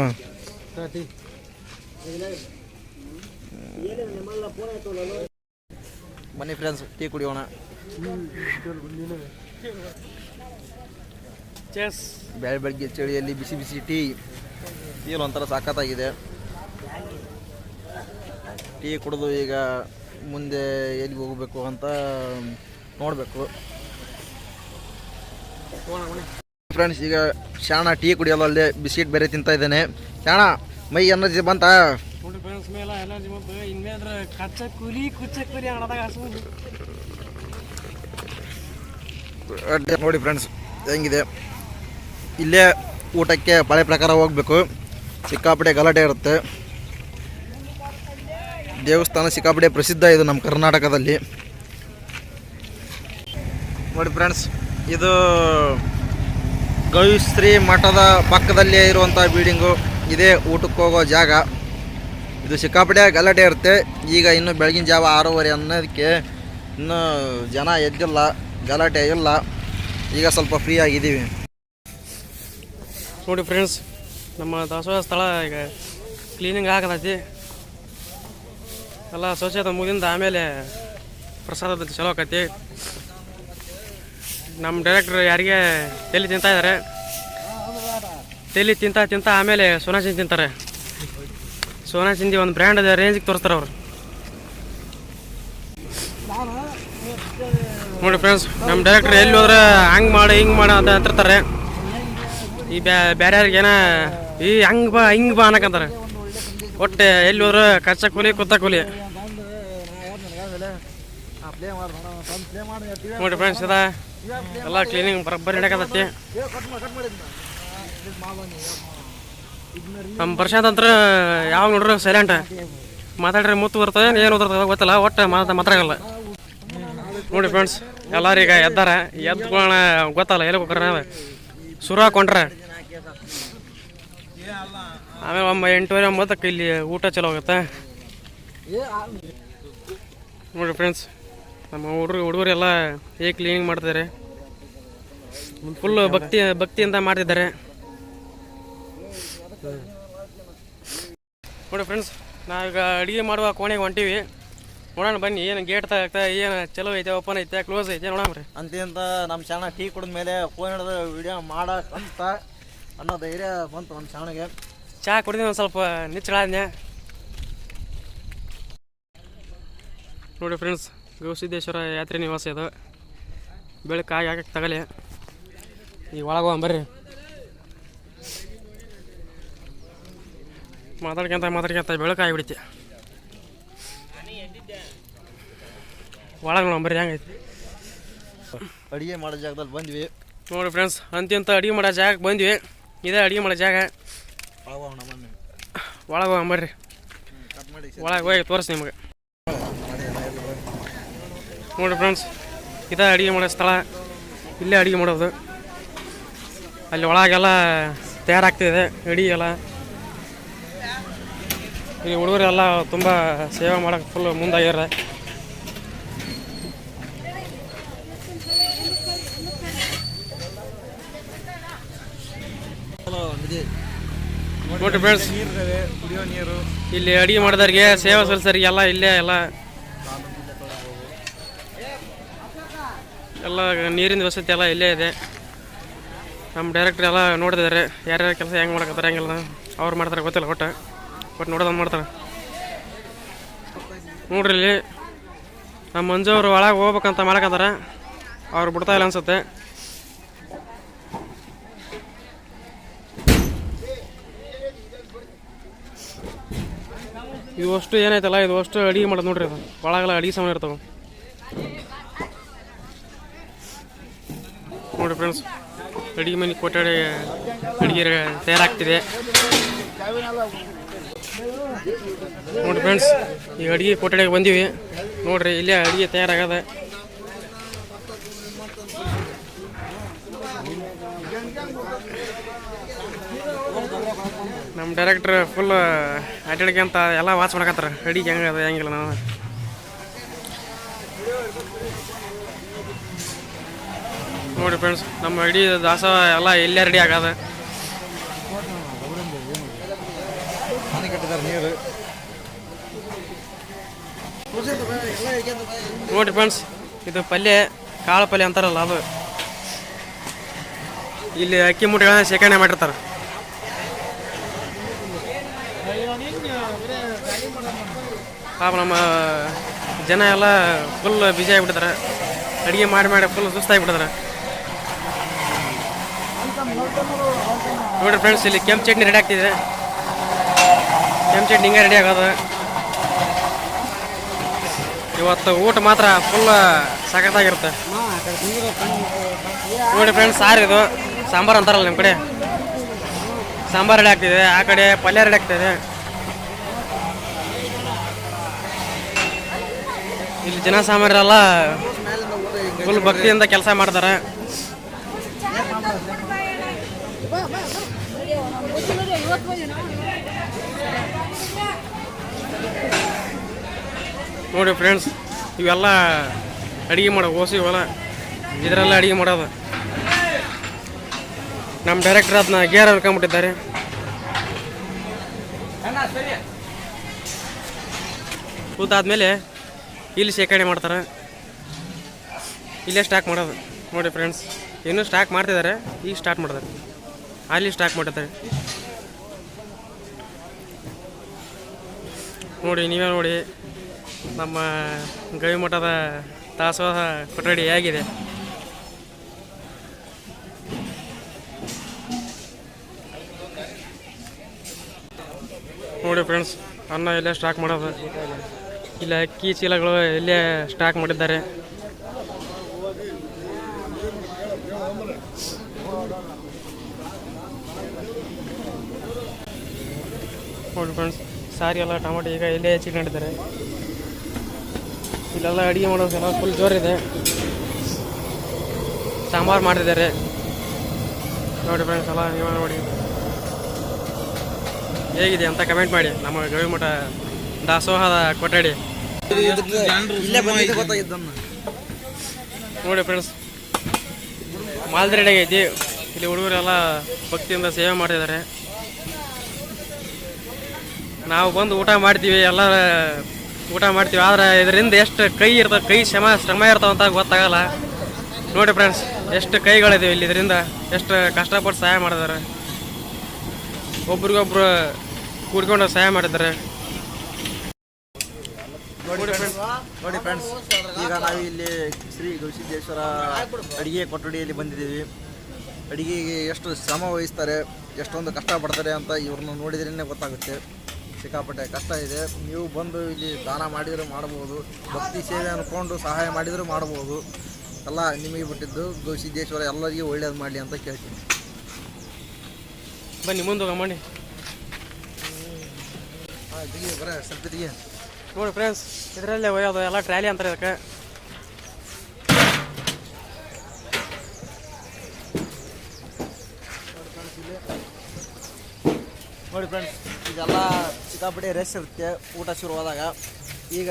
ಬನ್ನಿ ಫ್ರೆಂಡ್ಸ್, ಟೀ ಕುಡಿಯೋಣ. ಬೆಳಗ್ಗೆ ಚಳಿಯಲ್ಲಿ ಬಿಸಿ ಟೀ ಫೀಲ್ ಒಂಥರ ಸಖತ್ತಾಗಿದೆ. ಟೀ ಕುಡಿದು ಈಗ ಮುಂದೆ ಎಲ್ಲಿಗೆ ಹೋಗಬೇಕು ಅಂತ ನೋಡಬೇಕು. ಫ್ರೆಂಡ್ಸ್, ಈಗ ಶಾಣ ಟೀ ಕುಡಿಯೋಲ್ಲ, ಅಲ್ಲೇ ಬಿಸ್ಕಿಟ್ ಬೇರೆ ತಿಂತಾ ಇದ್ದಾನೆ. ಶಾಣ ಮೈ ಎನರ್ಜಿ ಬಂತ? ನೋಡಿ ಫ್ರೆಂಡ್ಸ್, ಹೆಂಗಿದೆ. ಇಲ್ಲೇ ಊಟಕ್ಕೆ ಪಳೆ ಪ್ರಕಾರ ಹೋಗ್ಬೇಕು. ಸಿಕ್ಕಾಪಟ್ಟೆ ಗಲಾಟೆ ಇರುತ್ತೆ. ದೇವಸ್ಥಾನ ಸಿಕ್ಕಾಪಟ್ಟೆ ಪ್ರಸಿದ್ಧ ಇದು ನಮ್ಮ ಕರ್ನಾಟಕದಲ್ಲಿ. ನೋಡಿ ಫ್ರೆಂಡ್ಸ್, ಇದು ಗವಿಶ್ರೀ ಮಠದ ಪಕ್ಕದಲ್ಲೇ ಇರುವಂಥ ಬಿಲ್ಡಿಂಗು. ಇದೇ ಊಟಕ್ಕೆ ಹೋಗೋ ಜಾಗ. ಇದು ಸಿಕ್ಕಾಪಟ್ಟೆ ಗಲಾಟೆ ಇರುತ್ತೆ. ಈಗ ಇನ್ನೂ ಬೆಳಗಿನ ಜಾವ 6:30 ಅನ್ನೋದಕ್ಕೆ ಇನ್ನೂ ಜನ ಎದ್ದಿಲ್ಲ, ಗಲಾಟೆ ಇಲ್ಲ. ಈಗ ಸ್ವಲ್ಪ ಫ್ರೀ ಆಗಿದ್ದೀವಿ. ನೋಡಿ ಫ್ರೆಂಡ್ಸ್, ನಮ್ಮ ದಾಸೋಹ ಸ್ಥಳ ಈಗ ಕ್ಲೀನಿಂಗ್ ಆಗತೈತಿ. ಎಲ್ಲ ಸ್ವಚ್ಛತೆ ಮುಗಿದಿಂದ ಆಮೇಲೆ ಪ್ರಸಾದ ಚಲೋ ಆಕೈತಿ. ನಮ್ಮ ಡೈರೆಕ್ಟ್ರ್ ಯಾರಿಗೆ ತಲೆ ತಿಂತಾ ಇದ್ದಾರೆ. ತಲೆ ತಿಂತ ಆಮೇಲೆ ಸೋನಾ ಚಿಂದಿ ತಿಂತಾರೆ. ಸೋನಾ ಚಿಂದಿ ಒಂದು ಬ್ರ್ಯಾಂಡ್ ರೇಂಜಿಗೆ ತೋರಿಸ್ತಾರೆ ಅವರು. ನೋಡಿ ಫ್ರೆಂಡ್ಸ್, ನಮ್ಮ ಡೈರೆಕ್ಟ್ರ್ ಎಲ್ಲಿ ಹೋದ್ರೆ ಹಂಗೆ ಮಾಡು ಹಿಂಗೆ ಮಾಡು ಅಂತ ಅಂತಿರ್ತಾರೆ. ಈ ಬೇರೆಯವ್ರಿಗೇನ ಈ ಹಿಂಗೆ ಬಾ ಅನ್ನಕಂತಾರೆ. ಒಟ್ಟು ಎಲ್ಲಿ ಹೋದ್ರೆ ಕಚ್ಚ ಕೂಲಿ ಕುತ್ತ ಕೂಲಿ. ಪ್ಲೇ ಮಾಡಿ ಪ್ಲೇ ಮಾಡಿ ನೋಡಿರಿ ಫ್ರೆಂಡ್ಸ್ ಇದ ಎಲ್ಲ ಕ್ಲೀನಿಂಗ್ ಬರೋಬ್ಬರಿ ನಡಕತ್ತೈತಿ. ನಮ್ಮ ಪ್ರಶಾಂತ್ ಅಂತ ಯಾವಾಗ ನೋಡ್ರಿ ಸೈಲೆಂಟ್ ಮಾತಾಡ್ರಿ ಮುತ್ತು ಬರ್ತದೆ ಏನು ಓದಿರ್ತದೆ ಗೊತ್ತಿಲ್ಲ, ಒಟ್ಟು ಮಾತಾಡಲ್ಲ. ನೋಡಿ ಫ್ರೆಂಡ್ಸ್ ಎಲ್ಲರೂ ಈಗ ಎದ್ದಾರ, ಎದ್ಕೊಳ್ಳೋಣ ಗೊತ್ತಲ್ಲ ಎಲ್ಲಿ ಹೋಗ್ರ ಶುರು ಹಾಕೊಂಡ್ರೆ ಆಮೇಲೆ 8:30 ಇಲ್ಲಿ ಊಟ ಚಲೋ ಹೋಗುತ್ತೆ. ನೋಡಿ ಫ್ರೆಂಡ್ಸ್ ನಮ್ಮ ಹುಡುಗರೆಲ್ಲ ಹೇಗೆ ಕ್ಲೀನಿಂಗ್ ಮಾಡ್ತಿದ್ದಾರೆ, ಫುಲ್ ಭಕ್ತಿಯಿಂದ ಮಾಡ್ತಿದ್ದಾರೆ. ನೋಡಿ ಫ್ರೆಂಡ್ಸ್ ನಾವೀಗ ಅಡುಗೆ ಮಾಡುವ ಕೋಣೆಗೆ ಹೊಂಟೀವಿ. ನೋಡೋಣ ಬನ್ನಿ ಏನು ಗೇಟ್ ಆಗ್ತಾ ಏನು ಚಲೋ ಐತೆ, ಓಪನ್ ಐತೆ, ಕ್ಲೋಸ್ ಐತೆ ನೋಡೋಣ ರೀ. ಅಂತ ನಮ್ಮ ಶಾಣ ಟೀ ಕುಡಿದ ಮೇಲೆ ಫೋನ್ ಹಿಡಿದು ವಿಡಿಯೋ ಮಾಡಕ್ಕಂತ ಅನ್ನೋ ಧೈರ್ಯ ಬಂತು ನಮ್ಮ ಶಾಣಗೆ. ಚಹಾ ಕುಡಿದ ಒಂದು ಸ್ವಲ್ಪ ನಿಚ್ಚಳಾದ್ನೆ. ನೋಡಿ ಫ್ರೆಂಡ್ಸ್ ಗವಿಸಿದ್ದೇಶ್ವರ ಯಾತ್ರೆ ನಿವಾಸ ಇದು. ಬೆಳಕಾಗಿ ಹಾಕಕ್ಕೆ ತಗಲಿ ಈಗ ಒಳಗೆ ಬರ್ರಿ. ಮಾತಾಡ್ಕೊಂತ ಬೆಳಕಾಗಿ ಬಿಡುತ್ತೆ. ಒಳಗೆ ನೋಡೋಣ ಬರ್ರಿ ಹೆಂಗೈತಿ. ಅಡುಗೆ ಮಾಡೋ ಜಾಗದಲ್ಲಿ ಬಂದ್ವಿ. ನೋಡಿ ಫ್ರೆಂಡ್ಸ್ ಅಂತಿಂತ ಅಡುಗೆ ಮಾಡೋ ಜಾಗಕ್ಕೆ ಬಂದ್ವಿ. ಇದೇ ಅಡುಗೆ ಮಾಡೋ ಜಾಗ. ಒಳಗೆ ಹೋಗೋಣ ಬರ್ರಿ. ಒಳಗೆ ಹೋಗಿ ತೋರಿಸಿ ನಿಮಗೆ. ನೋಡಿ ಫ್ರೆಂಡ್ಸ್ ಇದೇ ಅಡುಗೆ ಮಾಡೋ ಸ್ಥಳ. ಇಲ್ಲೇ ಅಡುಗೆ ಮಾಡೋದು. ಅಲ್ಲಿ ಒಳಗೆಲ್ಲ ತಯಾರಾಗ್ತಿದೆ ಅಡುಗೆ ಎಲ್ಲ. ಇಲ್ಲಿ ಹುಡುಗರೆಲ್ಲ ತುಂಬ ಸೇವೆ ಮಾಡೋಕೆ ಫುಲ್ ಮುಂದಾಗ್ಯಾರ. ನೋಡಿ ಫ್ರೆಂಡ್ಸ್ ಕುಡಿಯೋ ನೀರು ಇಲ್ಲಿ ಅಡುಗೆ ಮಾಡಿದವ್ರಿಗೆ ಸೇವೆ ಸಲ್ಲಿಸೋರಿಗೆ ಎಲ್ಲ ಇಲ್ಲೇ ಎಲ್ಲ ನೀರಿನ ವಸತಿ ಎಲ್ಲ ಇಲ್ಲೇ ಇದೆ. ನಮ್ಮ ಡೈರೆಕ್ಟ್ರ್ ಎಲ್ಲ ನೋಡಿದ್ದಾರೆ ಯಾರ್ಯಾರು ಕೆಲಸ ಹೆಂಗೆ ಮಾಡಕತ್ತಾರೆ ಹೆಂಗೆಲ್ಲ ಅವ್ರು ಮಾಡ್ತಾರೆ ಗೊತ್ತಿಲ್ಲ. ಒಟ್ಟು ನೋಡೋದು ಮಾಡ್ತಾರೆ. ನೋಡ್ರಿ ಇಲ್ಲಿ ನಮ್ಮ ಮಂಜು ಅವರು ಒಳಗೆ ಹೋಗ್ಬೇಕಂತ ಮಾಡಕತ್ತಾರ, ಅವ್ರು ಬಿಡ್ತಾ ಇಲ್ಲ ಅನ್ಸುತ್ತೆ. ಇದು ಅಷ್ಟು ಏನೈತಲ್ಲ ಇದು ಅಷ್ಟು ಅಡುಗೆ ಮಾಡೋದು ನೋಡ್ರಿ. ಅದು ಒಳಗೆಲ್ಲ ಅಡುಗೆ ಸಾಮಾನು ಇರ್ತಾವೆ ನೋಡಿ ಫ್ರೆಂಡ್ಸ್. ಅಡುಗೆ ಮನೆ ಕೊಠಡಿ ಅಡುಗೆ ತಯಾರಾಗ್ತಿದೆ ನೋಡಿ ಫ್ರೆಂಡ್ಸ್. ಈ ಅಡುಗೆ ಕೊಠಡಿಗೆ ಬಂದೀವಿ ನೋಡ್ರಿ. ಇಲ್ಲೇ ಅಡುಗೆ ತಯಾರಾಗದ. ನಮ್ಮ ಡೈರೆಕ್ಟ್ರ್ ಫುಲ್ ಅಡ್ಡಾಡ್ಕೊಂತ ಎಲ್ಲ ವಾಚ್ ಮಾಡಕತ್ತಾರ ಅಡುಗೆ ಹೆಂಗದ ಹೆಂಗಿಲ್ಲ. ನಾವು ನೋಡಿ ಫ್ರೆಂಡ್ಸ್ ನಮ್ಮ ಅಡಿ ದಾಸವ ಎಲ್ಲ ಇಲ್ಲೇ ರೆಡಿ ಆಗದ. ನೀರು ನೋಡಿ ಫ್ರೆಂಡ್ಸ್ ಇದು ಪಲ್ಯ ಕಾಳು ಪಲ್ಯ ಅಂತಾರಲ್ಲ ಅದು. ಇಲ್ಲಿ ಅಕ್ಕಿ ಮೂಟೆಗಳನ್ನ ಶೇಖರಣೆ ಮಾಡಿರ್ತಾರೆ. ಪಾಪ ನಮ್ಮ ಜನ ಎಲ್ಲ ಫುಲ್ ಬ್ಯುಸಿ ಆಗಿಬಿಟ್ಟಿದ್ದಾರೆ. ಅಡುಗೆ ಮಾಡಿ ಫುಲ್ ಸುಸ್ತಾಗಿಬಿಟ್ಟಿದ್ದಾರೆ. ನೋಡಿ ಫ್ರೆಂಡ್ಸ್ ಇಲ್ಲಿ ಕೆಂಪು ಚಟ್ನಿ ರೆಡಿ ಆಗ್ತಿದೆ. ಕೆಂಪು ಚಟ್ನಿ ಹಿಂಗೆ ರೆಡಿ ಆಗೋದು. ಇವತ್ತು ಊಟ ಮಾತ್ರ ಫುಲ್ ಸಖತ್ತಾಗಿರುತ್ತೆ ನೋಡಿ ಫ್ರೆಂಡ್ಸ್. ಸಾರು ಇದು ಸಾಂಬಾರು ಅಂತಾರಲ್ಲ ನಿಮ್ಮ ಕಡೆ, ಸಾಂಬಾರು ರೆಡಿ ಆಗ್ತಿದೆ. ಆ ಕಡೆ ಪಲ್ಯ ರೆಡಿ ಆಗ್ತಿದೆ. ಇಲ್ಲಿ ಜನ ಸಾಮಾನ್ಯರೆಲ್ಲ ಫುಲ್ ಭಕ್ತಿಯಿಂದ ಕೆಲಸ ಮಾಡ್ತಾರೆ. ನೋಡಿ ಫ್ರೆಂಡ್ಸ್ ಇವೆಲ್ಲ ಅಡುಗೆ ಮಾಡೋ ಓಸಿ ಇವೆಲ್ಲ ಇದರೆಲ್ಲ ಅಡುಗೆ ಮಾಡೋದು. ನಮ್ಮ ಡೈರೆಕ್ಟರ್ ಅದನ್ನ ಗೇರ್ ಹಾಕೊಂಡ್ಬಿಟ್ಟಿದ್ದಾರೆ. ಕೂತಾದ್ಮೇಲೆ ಇಲ್ಲಿ ಶೇಖರಣೆ ಮಾಡ್ತಾರೆ. ಇಲ್ಲೇ ಸ್ಟಾಕ್ ಮಾಡೋದು ನೋಡಿ ಫ್ರೆಂಡ್ಸ್. ಇನ್ನೂ ಸ್ಟಾಕ್ ಮಾಡ್ತಿದ್ದಾರೆ, ಈಗ ಸ್ಟಾರ್ಟ್ ಮಾಡ್ತಾರೆ. ಅಲ್ಲಿ ಸ್ಟಾಕ್ ಮಾಡಿರ್ತಾರೆ ನೋಡಿ. ನೀವೇ ನೋಡಿ ನಮ್ಮ ಗವಿಮಠದ ದಾಸೋಹ ಕೊಠಡಿ ಹೇಗಿದೆ. ನೋಡಿ ಫ್ರೆಂಡ್ಸ್ ಅನ್ನ ಇಲ್ಲೇ ಸ್ಟಾಕ್ ಮಾಡೋದು. ಇಲ್ಲ ಅಕ್ಕಿ ಚೀಲಗಳು ಇಲ್ಲೇ ಸ್ಟಾಕ್ ಮಾಡಿದ್ದಾರೆ. ನೋಡಿ ಫ್ರೆಂಡ್ಸ್, ಸಾರಿ ಎಲ್ಲ ಟೊಮೊಟೊ ಈಗ ಇಲ್ಲೇ ಹೆಚ್ಚಿಗೆ ಮಾಡಿದ್ದಾರೆ. ಇಲ್ಲೆಲ್ಲ ಅಡುಗೆ ಮಾಡೋದೆಲ್ಲ ಫುಲ್ ಜೋರಿದೆ. ಸಾಂಬಾರು ಮಾಡ್ತಿದ್ದಾರೆ ನೋಡಿ ಫ್ರೆಂಡ್ಸ್. ಎಲ್ಲ ನೀವು ನೋಡಿ ಹೇಗಿದೆ ಅಂತ ಕಮೆಂಟ್ ಮಾಡಿ. ನಮ್ಮ ಗವಿಮಠ ದಾಸೋಹದ ಕೊಠಡಿ ನೋಡಿ ಫ್ರೆಂಡ್ಸ್, ಮಾಲ್ದ ರೆಡಿ ಆಗೈತಿ. ಇಲ್ಲಿ ಹುಡುಗರೆಲ್ಲ ಭಕ್ತಿಯಿಂದ ಸೇವೆ ಮಾಡ್ತಿದ್ದಾರೆ. ನಾವು ಬಂದು ಊಟ ಮಾಡ್ತೀವಿ, ಎಲ್ಲ ಊಟ ಮಾಡ್ತೀವಿ. ಆದರೆ ಇದರಿಂದ ಎಷ್ಟು ಕೈ ಇರ್ತದೆ, ಕೈ ಶ್ರಮ ಇರ್ತಾವ ಅಂತ ಗೊತ್ತಾಗಲ್ಲ. ನೋಡಿ ಫ್ರೆಂಡ್ಸ್, ಎಷ್ಟು ಕೈಗಳಿದ್ದೀವಿ ಇಲ್ಲಿ. ಇದರಿಂದ ಎಷ್ಟು ಕಷ್ಟಪಟ್ಟು ಸಹಾಯ ಮಾಡಿದ್ದಾರೆ. ಒಬ್ರಿಗೊಬ್ರು ಕೂಡ್ಕೊಂಡು ಸಹಾಯ ಮಾಡಿದ್ದಾರೆ. ನೋಡಿ ಫ್ರೆಂಡ್ಸ್, ಈಗ ನಾವು ಇಲ್ಲಿ ಶ್ರೀ ಗವಿಸಿದ್ದೇಶ್ವರ ಅಡಿಗೆ ಕೊಠಡಿಯಲ್ಲಿ ಬಂದಿದ್ದೀವಿ. ಅಡಿಗೆಗೆ ಎಷ್ಟು ಶ್ರಮ ವಹಿಸ್ತಾರೆ, ಎಷ್ಟೊಂದು ಕಷ್ಟಪಡ್ತಾರೆ ಅಂತ ಇವ್ರನ್ನ ನೋಡಿದ್ರೇ ಗೊತ್ತಾಗುತ್ತೆ. ಸಿಕ್ಕಾಪಟ್ಟೆ ಕಷ್ಟ ಇದೆ. ನೀವು ಬಂದು ಇಲ್ಲಿ ದಾನ ಮಾಡಿದರೂ ಮಾಡ್ಬೋದು, ಭಕ್ತಿ ಸೇವೆ ಅಂದ್ಕೊಂಡು ಸಹಾಯ ಮಾಡಿದರೂ ಮಾಡ್ಬೋದು. ಎಲ್ಲ ನಿಮಗೆ ಬಿಟ್ಟಿದ್ದು. ಗವಿಸಿದ್ದೇಶ್ವರ ಎಲ್ಲರಿಗೂ ಒಳ್ಳೇದು ಮಾಡಲಿ ಅಂತ ಕೇಳ್ತೀನಿ. ಬನ್ನಿ ಮುಂದೆ ಮಾಡಿ. ಬರ ಸದ್ಯತಿಗೆ ನೋಡಿ ಫ್ರೆಂಡ್ಸ್, ಇದರಲ್ಲೇ ಒಯ್ಯೋದು ಎಲ್ಲ ಟ್ರ್ಯಾಲಿ ಅಂತಾರೆ ಇದಕ್ಕೆ. ನೋಡಿ ಫ್ರೆಂಡ್ಸ್, ಇದೆಲ್ಲ ಸಿಕ್ಕಾಪಟ್ಟೆ ರೆಸ್ಟ್ ಇರುತ್ತೆ ಊಟ ಶುರುವಾದಾಗ. ಈಗ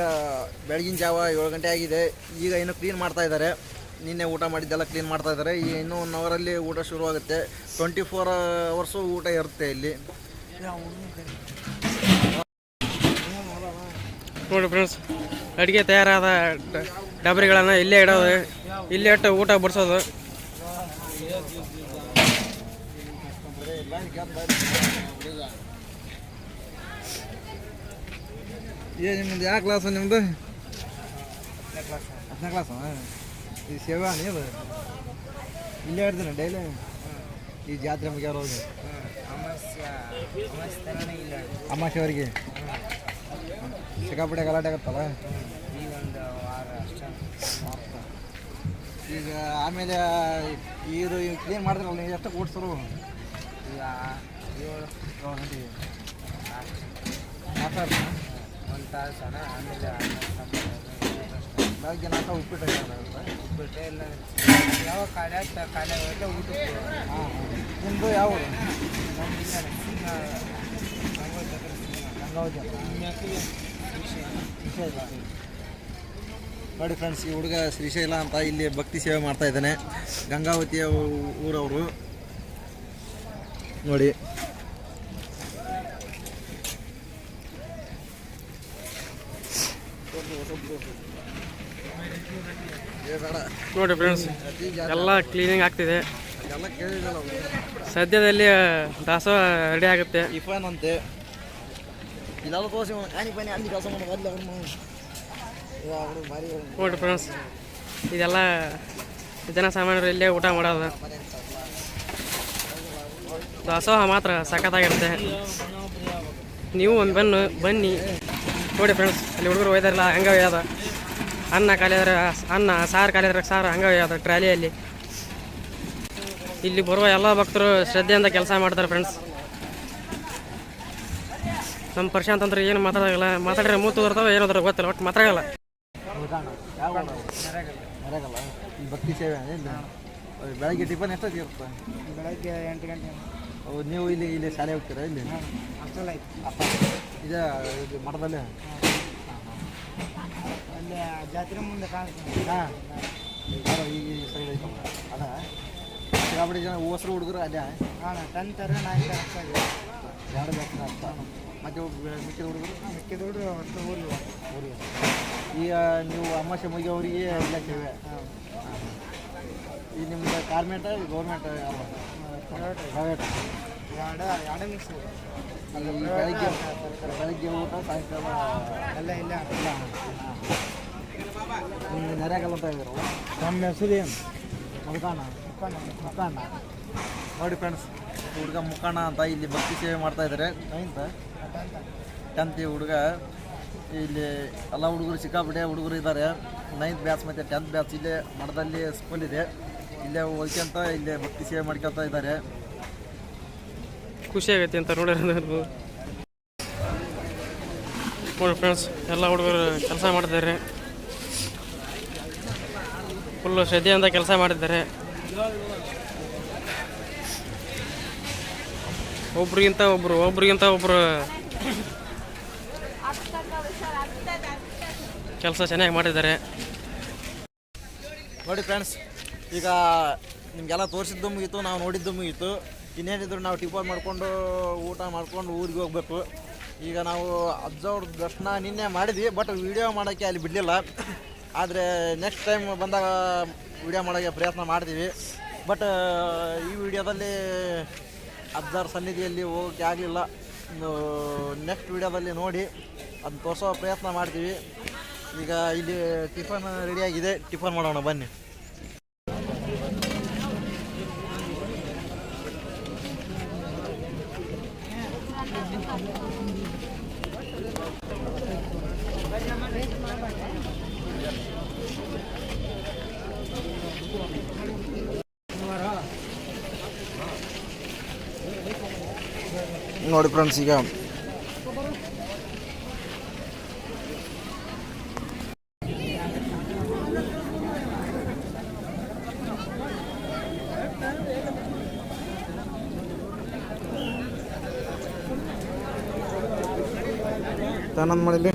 ಬೆಳಗಿನ ಜಾವ 7 ಗಂಟೆ ಆಗಿದೆ. ಈಗ ಇನ್ನೂ ಕ್ಲೀನ್ ಮಾಡ್ತಾ ಇದ್ದಾರೆ. ನಿನ್ನೆ ಊಟ ಮಾಡಿದ್ದೆಲ್ಲ ಕ್ಲೀನ್ ಮಾಡ್ತಾ ಇದ್ದಾರೆ. ಈಗ ಇನ್ನೂ 1 ಅವರಲ್ಲಿ ಊಟ ಶುರುವಾಗುತ್ತೆ. 24 ಅವರ್ಸು ಊಟ ಇರುತ್ತೆ ಇಲ್ಲಿ. ನೋಡಿ ಫ್ರೆಂಡ್ಸ್, ಅಡುಗೆ ತಯಾರಾದ ಡಬರಿಗಳನ್ನು ಇಲ್ಲೇ ಇಡೋದು, ಇಲ್ಲೇ ಇಟ್ಟು ಊಟ ಬಡಿಸೋದು. ನಿಮ್ಮದು ಯಾವ ಕ್ಲಾಸು ನಿಮ್ಮದು? 10ನೇ ಕ್ಲಾಸು. ಈ ಸೇವಾ ನೀವು ಇಲ್ಲೇ ಇಡ್ತೀನಿ ಡೈಲಿ. ಈ ಜಾತ್ರೆ ಮುಗಿಯೋರು ಅಮಾಸೆವರೆಗೆ ಸಿಕ್ಕಾಪಟ್ಟೆ ಗಲಾಟೆ ಆಗುತ್ತಲ್ಲ ಈಗ. ಆಮೇಲೆ ಇವರು ಕ್ಲೀನ್ ಮಾಡಿದ್ರಲ್ಲ, ನೀವು ಎಷ್ಟು ಕೊಡ್ಸರು? ಈಗ 7 ಗಂಟೆಗೆ ಮಾತಾಡ್ತೀನಿ. 1 ತಾಸು. ಆಮೇಲೆ ಬೆಳಗ್ಗೆ ನಾಷ್ಟ ಉಪ್ಪಿಟ್ಟು ಎಲ್ಲ ಯಾವ ಕಾಲೇ ಊಟ. ಹಾಂ, ನಿಮ್ಮದು ಯಾವ ಊರು? ಗಂಗಾವತಿ. ನೋಡಿ ಫ್ರೆಂಡ್ಸ್, ಈ ಹುಡುಗ ಶ್ರೀಶೈಲ ಅಂತ ಇಲ್ಲಿ ಭಕ್ತಿ ಸೇವೆ ಮಾಡ್ತಾ ಇದ್ದಾನೆ. ಗಂಗಾವತಿಯ ಊರವರು ನೋಡಿ. ನೋಡಿ ಫ್ರೆಂಡ್ಸ್, ಎಲ್ಲ ಕ್ಲೀನಿಂಗ್ ಆಗ್ತಿದೆ. ಎಲ್ಲ ಕೇಳಿದಲ್ಲ, ಸದ್ಯದಲ್ಲಿ ದಾಸೋಹ ರೆಡಿ ಆಗುತ್ತೆ. ಇಫಾನ್ ಅಂತೆ ಇದೆಲ್ಲ ತೋರಿಸಿ ಕಾನಿ ಪಾನಿ ಅಲ್ಲಿ ಕೆಲಸ ಮಾಡೋದು. ನೋಡಿ ಫ್ರೆಂಡ್ಸ್, ಇದೆಲ್ಲ ಜನಸಾಮಾನ್ಯರು ಇಲ್ಲೇ ಊಟ ಮಾಡೋದು. ದಾಸೋಹ ಮಾತ್ರ ಸಖತ್ತಾಗಿರುತ್ತೆ. ನೀವು ಒಂದು ಬನ್ನಿ ನೋಡಿ ಫ್ರೆಂಡ್ಸ್. ಅಲ್ಲಿ ಹುಡುಗರು ಒಯ್ದಾರಲ್ಲ, ಹಂಗೆ ಒಯ್ಯೋದು. ಅನ್ನ ಖಾಲಿಯಾದ್ರೆ ಅನ್ನ, ಸಾರು ಖಾಲಿಯಾದ್ರೆ ಸಾರು, ಹಂಗೆ ಒಯ್ಯೋದು ಟ್ರಾಲಿಯಲ್ಲಿ. ಇಲ್ಲಿ ಬರುವ ಎಲ್ಲ ಭಕ್ತರು ಶ್ರದ್ಧೆಯಿಂದ ಕೆಲಸ ಮಾಡ್ತಾರೆ ಫ್ರೆಂಡ್ಸ್. ನಮ್ಮ ಪ್ರಶಾಂತ್ ಅಂದ್ರೆ ಏನು ಮಾತಾಡೋಲ್ಲ, ಮಾತಾಡಿದ್ರೆ ಮೂತು ಬರ್ತಾವೆ, ಏನಾದ್ರು ಗೊತ್ತಿಲ್ಲ, ಒಟ್ಟು ಮಾತಾಡಲ್ಲ. ಈ ಭಕ್ತಿ ಸೇವೆ ಬೆಳಗ್ಗೆ ಟಿಫನ್ ಎಷ್ಟೊತ್ತಿಗೆ ಇರುತ್ತೆ? ಬೆಳಗ್ಗೆ 8 ಗಂಟೆ. ನೀವು ಇಲ್ಲಿ ಶಾಲೆ ಹೋಗ್ತೀರಾ? ಇಲ್ಲಿ ಅಷ್ಟೆಲ್ಲ ಐತೆ. ಇದು ಮಠದಲ್ಲಿ ಅಲ್ಲಿ ಜಾತ್ರೆ ಮುಂದೆ ಕಾಣ್ತೀನಿ. ಹಾಂ, ಈ ಸೈಡ್ ಐತಮ್ಮ. ಅದ ಸಿಕ್ಕಾಪಟ್ಟೆ ಜನ ಹೊಸರು ಹುಡುಗರು ಅಲ್ಲೇ. ಹಾಂ, 10th 9th ಆಗ್ತದೆ. 2 ಜಾತ್ರೆ ಅಂತ. ಮತ್ತು ಮಿಕ್ಕಿದ ಹುಡುಗರು ಮಿಕ್ಕಿದವ್ರು ಅಷ್ಟು ಊರಿಗೆ. ಈಗ ನೀವು ಅಮಾಸೆ ಮುಗಿಯೋರಿಗೆ ಇಲ್ಲ ಸೇವೆ. ಈ ನಿಮ್ಮದು ಕಾರ್ಮೆಂಟ ಗೌರ್ಮೆಂಟ್ ಯಾವ? ಪ್ರೈವೇಟ್. ಎರಡು ಮಿಕ್ಸ್. ಅಲ್ಲಿ ಬೆಳಗ್ಗೆ ಊಟ, ಸಾಯಂಕಾಲ ಎಲ್ಲ ಇಲ್ಲ. ನಿಮ್ದು ನರೇಗಲ್ ಅಂತ ಹೇಳಿದ್ರು. ನಮ್ಮ ಹೆಸರು ಏನು? ಮುಖಾಣ. ನೋಡಿ ಫ್ರೆಂಡ್ಸ್, ಹುಡುಗ ಮುಖಾಣ ಅಂತ ಇಲ್ಲಿ ಭಕ್ತಿ ಸೇವೆ ಮಾಡ್ತಾ ಇದ್ದಾರೆ. 9th 10th ಹುಡುಗ ಇಲ್ಲಿ ಎಲ್ಲ ಹುಡುಗರು ಸಿಕ್ಕಾಪಟ್ಟೆ ಹುಡುಗರು ಇದ್ದಾರೆ. 9th ಬ್ಯಾಚ್ ಮತ್ತು 10th ಬ್ಯಾಚ್ ಇಲ್ಲೇ ಮಠದಲ್ಲಿ ಸ್ಕೂಲ್ ಇದೆ. ಇಲ್ಲೇ ಓದ್ಕೊಂತ ಇಲ್ಲೇ ಭಕ್ತಿ ಸೇವೆ ಮಾಡ್ಕೊತಾ ಇದ್ದಾರೆ. ಖುಷಿ ಆಗೈತಿ ಅಂತ ನೋಡಿರೋದು ನೋಡಿ ಫ್ರೆಂಡ್ಸ್. ಎಲ್ಲ ಹುಡುಗರು ಕೆಲಸ ಮಾಡ್ತಿದ್ದಾರೆ, ಫುಲ್ಲು ಶ್ರದ್ಧೆಯಿಂದ ಕೆಲಸ ಮಾಡಿದ್ದಾರೆ. ಒಬ್ರಿಗಿಂತ ಒಬ್ರು ಕೆಲಸ ಚೆನ್ನಾಗಿ ಮಾಡಿದ್ದಾರೆ ನೋಡಿ ಫ್ರೆಂಡ್ಸ್. ಈಗ ನಿಮಗೆಲ್ಲ ತೋರಿಸಿದ್ದು ಮುಗೀತು, ನಾವು ನೋಡಿದ್ದು ಮುಗೀತು. ಇನ್ನೇನಿದ್ರು ನಾವು ಟಿಫನ್ ಮಾಡಿಕೊಂಡು ಊಟ ಮಾಡ್ಕೊಂಡು ಊರಿಗೆ ಹೋಗ್ಬೇಕು. ಈಗ ನಾವು ಅಜ್ಜವ್ರ ದರ್ಶನ ನಿನ್ನೆ ಮಾಡಿದ್ವಿ, ಬಟ್ ವಿಡಿಯೋ ಮಾಡೋಕ್ಕೆ ಅಲ್ಲಿ ಬಿಡಲಿಲ್ಲ. ಆದರೆ ನೆಕ್ಸ್ಟ್ ಟೈಮ್ ಬಂದಾಗ ವಿಡಿಯೋ ಮಾಡೋಕ್ಕೆ ಪ್ರಯತ್ನ ಮಾಡ್ತೀವಿ. ಬಟ್ ಈ ವಿಡಿಯೋದಲ್ಲಿ ಅಜ್ಜರ ಸನ್ನಿಧಿಯಲ್ಲಿ ಹೋಗೋಕ್ಕೆ ಆಗಲಿಲ್ಲ. ನೆಕ್ಸ್ಟ್ ವಿಡಿಯೋದಲ್ಲಿ ನೋಡಿ ಅದನ್ನ ತೋರಿಸೋ ಪ್ರಯತ್ನ ಮಾಡ್ತೀವಿ. ಈಗ ಇಲ್ಲಿ ಟಿಫನ್ ರೆಡಿಯಾಗಿದೆ, ಟಿಫನ್ ಮಾಡೋಣ ಬನ್ನಿ. ನೋಡಿ ಫ್ರೆಂಡ್ಸ್, ಈಗ ತಾನಂದು ಮಾಡಿಲ್ಲ.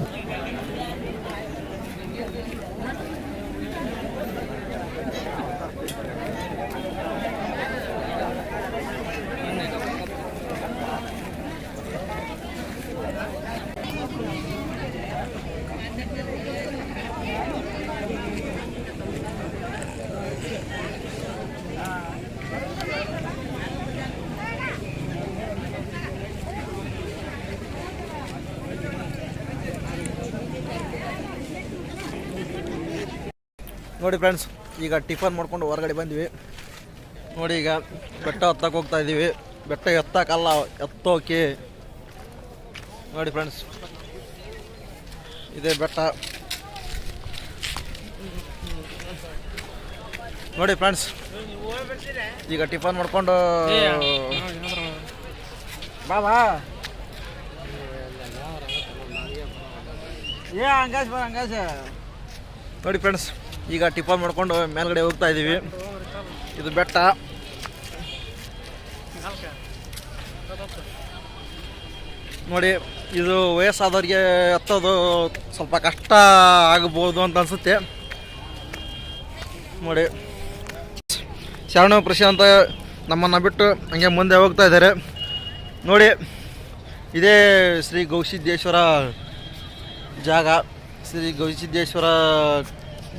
ನೋಡಿ ಫ್ರೆಂಡ್ಸ್, ಈಗ ಟಿಫನ್ ಮಾಡ್ಕೊಂಡು ಹೊರಗಡೆ ಬಂದ್ವಿ. ನೋಡಿ ಈಗ ಬೆಟ್ಟ ಹತ್ತಕ್ಕೆ ಹೋಗ್ತಾ ಇದ್ದೀವಿ. ಬೆಟ್ಟ ಎತ್ತಕ್ಕಲ್ಲ, ಎತ್ತೋಕೆ. ನೋಡಿ ಫ್ರೆಂಡ್ಸ್, ಇದೇ ಬೆಟ್ಟ. ನೋಡಿ ಫ್ರೆಂಡ್ಸ್, ಈಗ ಟಿಫನ್ ಮಾಡ್ಕೊಂಡು ಬಾಬಾ ಹಂಗಾಜ್. ನೋಡಿ ಫ್ರೆಂಡ್ಸ್, ಈಗ ಟಿಫನ್ ಮಾಡ್ಕೊಂಡು ಮೇಲ್ಗಡೆ ಹೋಗ್ತಾ ಇದ್ದೀವಿ. ಇದು ಬೆಟ್ಟ. ನೋಡಿ, ಇದು ವಯಸ್ಸಾದವ್ರಿಗೆ ಹತ್ತೋದು ಸ್ವಲ್ಪ ಕಷ್ಟ ಆಗ್ಬೋದು ಅಂತ ಅನಿಸುತ್ತೆ. ನೋಡಿ, ಶರಣ ಪ್ರಶಾಂತ ನಮ್ಮನ್ನು ಬಿಟ್ಟು ಹಂಗೆ ಮುಂದೆ ಹೋಗ್ತಾ ಇದ್ದಾರೆ. ನೋಡಿ, ಇದೇ ಶ್ರೀ ಗವಿಸಿದ್ದೇಶ್ವರ ಜಾಗ, ಶ್ರೀ ಗವಿಸಿದ್ದೇಶ್ವರ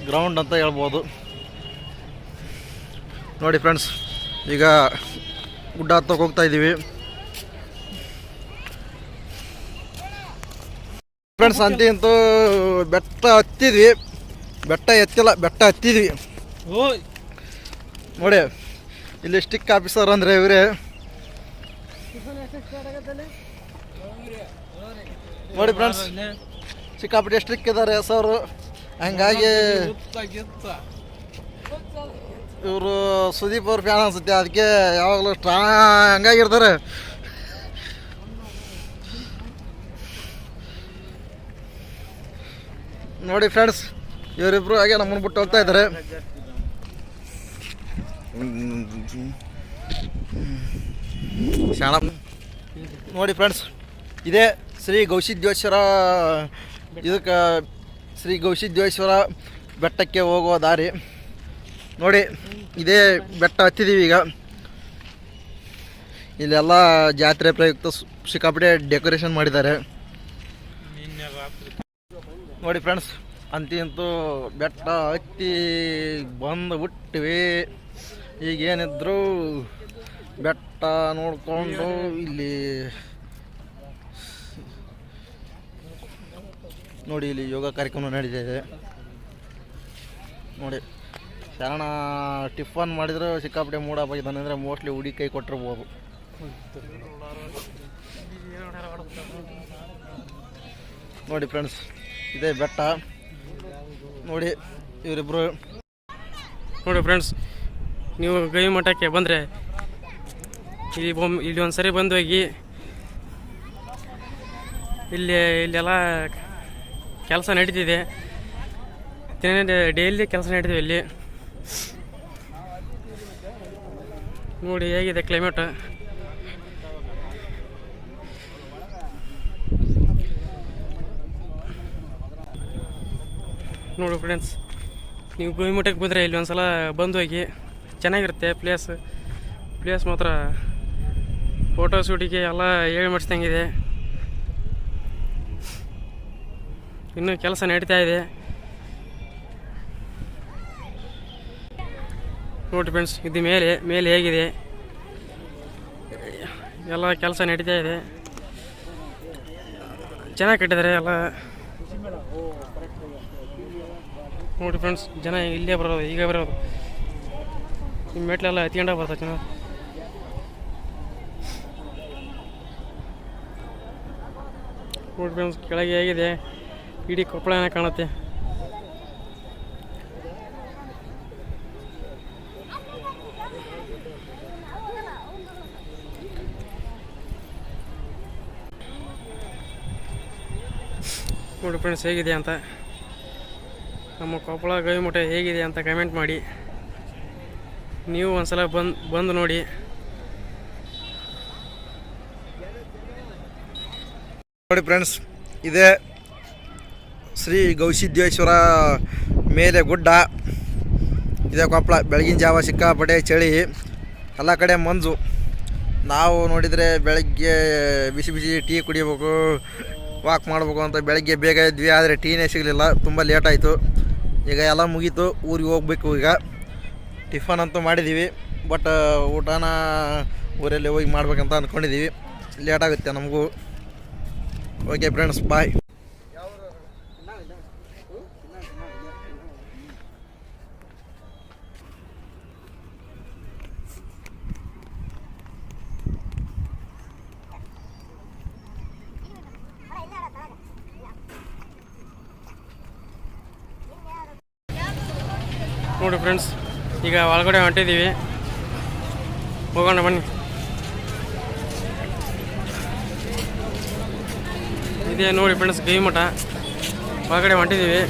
ಗ್ರೌಂಡ್ ಅಂತ ಹೇಳ್ಬೋದು. ನೋಡಿ ಫ್ರೆಂಡ್ಸ್, ಈಗ ಗುಡ್ಡ ಹತ್ತಕ್ಕೆ ಹೋಗ್ತಾ ಇದ್ದೀವಿ. ಫ್ರೆಂಡ್ಸ್, ಅಂತೂ ಬೆಟ್ಟ ಹತ್ತಿದ್ವಿ, ಬೆಟ್ಟ ಎತ್ತಿಲ್ಲ, ಬೆಟ್ಟ ಹತ್ತಿದ್ವಿ. ನೋಡಿ, ಇಲ್ಲಿ ಸ್ಟಿಕ್ ಆಫೀಸರ್ ಅಂದರೆ ಇವರೇ. ನೋಡಿ ಫ್ರೆಂಡ್ಸ್, ಸಿಕ್ಕಾಪಟ್ಟೆ ಸ್ಟ್ರಿಕ್ ಇದ್ದಾರೆ ಸರ್. ಹಂಗಾಗಿ ಇವರು ಸುದೀಪ್ ಅವ್ರ ಫ್ಯಾನ್ ಅನ್ಸುತ್ತೆ, ಅದಕ್ಕೆ ಯಾವಾಗಲೂ ಹಂಗಾಗಿರ್ತಾರೆ. ನೋಡಿ ಫ್ರೆಂಡ್ಸ್, ಇವರಿಬ್ರು ಹಾಗೆ ನಮ್ಮನ್ನು ಬಿಟ್ಟು ಹೋಗ್ತಾ ಇದ್ದಾರೆ. ಶಾಣ. ನೋಡಿ ಫ್ರೆಂಡ್ಸ್, ಇದೇ ಶ್ರೀ ಗವಿಸಿದ್ದೇಶ್ವರ, ಇದಕ್ಕೆ ಶ್ರೀ ಗವಿಸಿದ್ದೇಶ್ವರ ಬೆಟ್ಟಕ್ಕೆ ಹೋಗುವ ದಾರಿ. ನೋಡಿ, ಇದೇ ಬೆಟ್ಟ ಹತ್ತಿದ್ದೀವಿ. ಈಗ ಇಲ್ಲೆಲ್ಲ ಜಾತ್ರೆ ಪ್ರಯುಕ್ತ ಸಿಕ್ಕಾಪಟ್ಟೆ ಡೆಕೋರೇಷನ್ ಮಾಡಿದ್ದಾರೆ. ನೋಡಿ ಫ್ರೆಂಡ್ಸ್, ಅಂತೂ ಬೆಟ್ಟ ಹತ್ತಿ ಬಂದು ಬಿಟ್ಟಿವಿ. ಈಗೇನಿದ್ರು ಬೆಟ್ಟ ನೋಡಿಕೊಂಡು ಇಲ್ಲಿ ನೋಡಿ, ಇಲ್ಲಿ ಯೋಗ ಕಾರ್ಯಕ್ರಮ ನಡೀತಿದೆ. ನೋಡಿ, ಶರಣ ಟಿಫನ್ ಮಾಡಿದ್ರೆ ಸಿಕ್ಕಾಪಟ್ಟೆ ಮೂಡಾಗಿದ್ದಾನೆ ಅಂದರೆ ಮೋಸ್ಟ್ಲಿ ಹುಡಿ ಕೈ ಕೊಟ್ಟಿರ್ಬೋದು. ನೋಡಿ ಫ್ರೆಂಡ್ಸ್, ಇದೇ ಬೆಟ್ಟ ನೋಡಿ ಇವರಿಬ್ಬರು. ನೋಡಿ ಫ್ರೆಂಡ್ಸ್, ನೀವು ಗವಿ ಮಠಕ್ಕೆ ಬಂದರೆ ಇಲ್ಲಿ ಒಂದು ಸರಿ ಬಂದು ಹೋಗಿ. ಇಲ್ಲೆಲ್ಲ ಕೆಲಸ ನಡೀತಿದೆ, ಡೈಲಿ ಕೆಲಸ ನಡೀತಿದೆ ಇಲ್ಲಿ. ನೋಡಿ ಹೇಗಿದೆ ಕ್ಲೈಮೇಟ್. ನೋಡಿ ಫ್ರೆಂಡ್ಸ್, ನೀವು ಗವಿ ಮಠಕ್ಕೆ ಬಂದರೆ ಇಲ್ಲಿ ಒಂದು ಸಲ ಬಂದು ಹೋಗಿ. ಚೆನ್ನಾಗಿರುತ್ತೆ ಪ್ಲೇಸ್ ಮಾತ್ರ. ಫೋಟೋ ಶೂಟಿಗೆ ಎಲ್ಲ ಹೇಳಿ ಮಾಡಿಸ್ದಂಗಿದೆ. ಇನ್ನೂ ಕೆಲಸ ನಡೀತಾ ಇದೆ. ನೋಡಿ ಫ್ರೆಂಡ್ಸ್, ಇದು ಮೇಲೆ ಹೇಗಿದೆ, ಎಲ್ಲ ಕೆಲಸ ನಡೀತಾ ಇದೆ. ಚೆನ್ನಾಗಿ ಕಟ್ಟಿದ್ದಾರೆ ಎಲ್ಲ. ನೋಡಿ ಫ್ರೆಂಡ್ಸ್, ಜನ ಇಲ್ಲೇ ಬರೋದು, ಈಗ ಬರೋದು. ನಿಮ್ಮ ಮೆಟ್ಲೆಲ್ಲ ಹತ್ಕೊಂಡಾಗ ಬರ್ತಾರೆ ಜನ. ನೋಡಿ ಫ್ರೆಂಡ್ಸ್, ಕೆಳಗೆ ಹೇಗಿದೆ, ಇಡೀ ಕೊಪ್ಪಳನೇ ಕಾಣುತ್ತೆ. ನೋಡಿ ಫ್ರೆಂಡ್ಸ್, ಹೇಗಿದೆ ಅಂತ, ನಮ್ಮ ಕೊಪ್ಪಳ ಗವಿ ಮಠ ಹೇಗಿದೆ ಅಂತ ಕಮೆಂಟ್ ಮಾಡಿ. ನೀವು ಒಂದ್ಸಲ ಬಂದು ನೋಡಿ. ನೋಡಿ ಫ್ರೆಂಡ್ಸ್, ಇದೇ ಶ್ರೀ ಗವಿಸಿದ್ದೇಶ್ವರ ಮೇಲೆ ಗುಡ್ಡ. ಇದೇ ಕೊಪ್ಪಳ. ಬೆಳಗಿನ ಜಾವ ಸಿಕ್ಕಾಪಟ್ಟೆ ಚಳಿ, ಎಲ್ಲ ಕಡೆ ಮಂಜು. ನಾವು ನೋಡಿದರೆ ಬೆಳಗ್ಗೆ ಬಿಸಿ ಟೀ ಕುಡಿಬೇಕು, ವಾಕ್ ಮಾಡಬೇಕು ಅಂತ ಬೆಳಗ್ಗೆ ಬೇಗ ಇದ್ವಿ. ಆದರೆ ಟೀನೇ ಸಿಗಲಿಲ್ಲ, ತುಂಬ ಲೇಟ್ ಆಯಿತು. ಈಗ ಎಲ್ಲ ಮುಗೀತು, ಊರಿಗೆ ಹೋಗ್ಬೇಕು. ಈಗ ಟಿಫನ್ ಅಂತೂ ಮಾಡಿದ್ದೀವಿ, ಬಟ್ ಊಟನ ಊರಲ್ಲಿ ಹೋಗಿ ಮಾಡ್ಬೇಕಂತ ಅಂದ್ಕೊಂಡಿದ್ದೀವಿ. ಲೇಟ್ ಆಗುತ್ತೆ ನಮಗೂ. ಓಕೆ ಫ್ರೆಂಡ್ಸ್, ಬಾಯ್. ನೋಡಿ ಫ್ರೆಂಡ್ಸ್, ಈಗ ಒಳಗಡೆ ಹೊಂಟಿದ್ದೀವಿ, ಹೋಗೋಣ ಬನ್ನಿ. ಇದೇ ನೋಡಿ ಫ್ರೆಂಡ್ಸ್, ಗವಿ ಮಠ. ಒಳಗಡೆ ಹೊಂಟಿದ್ದೀವಿ.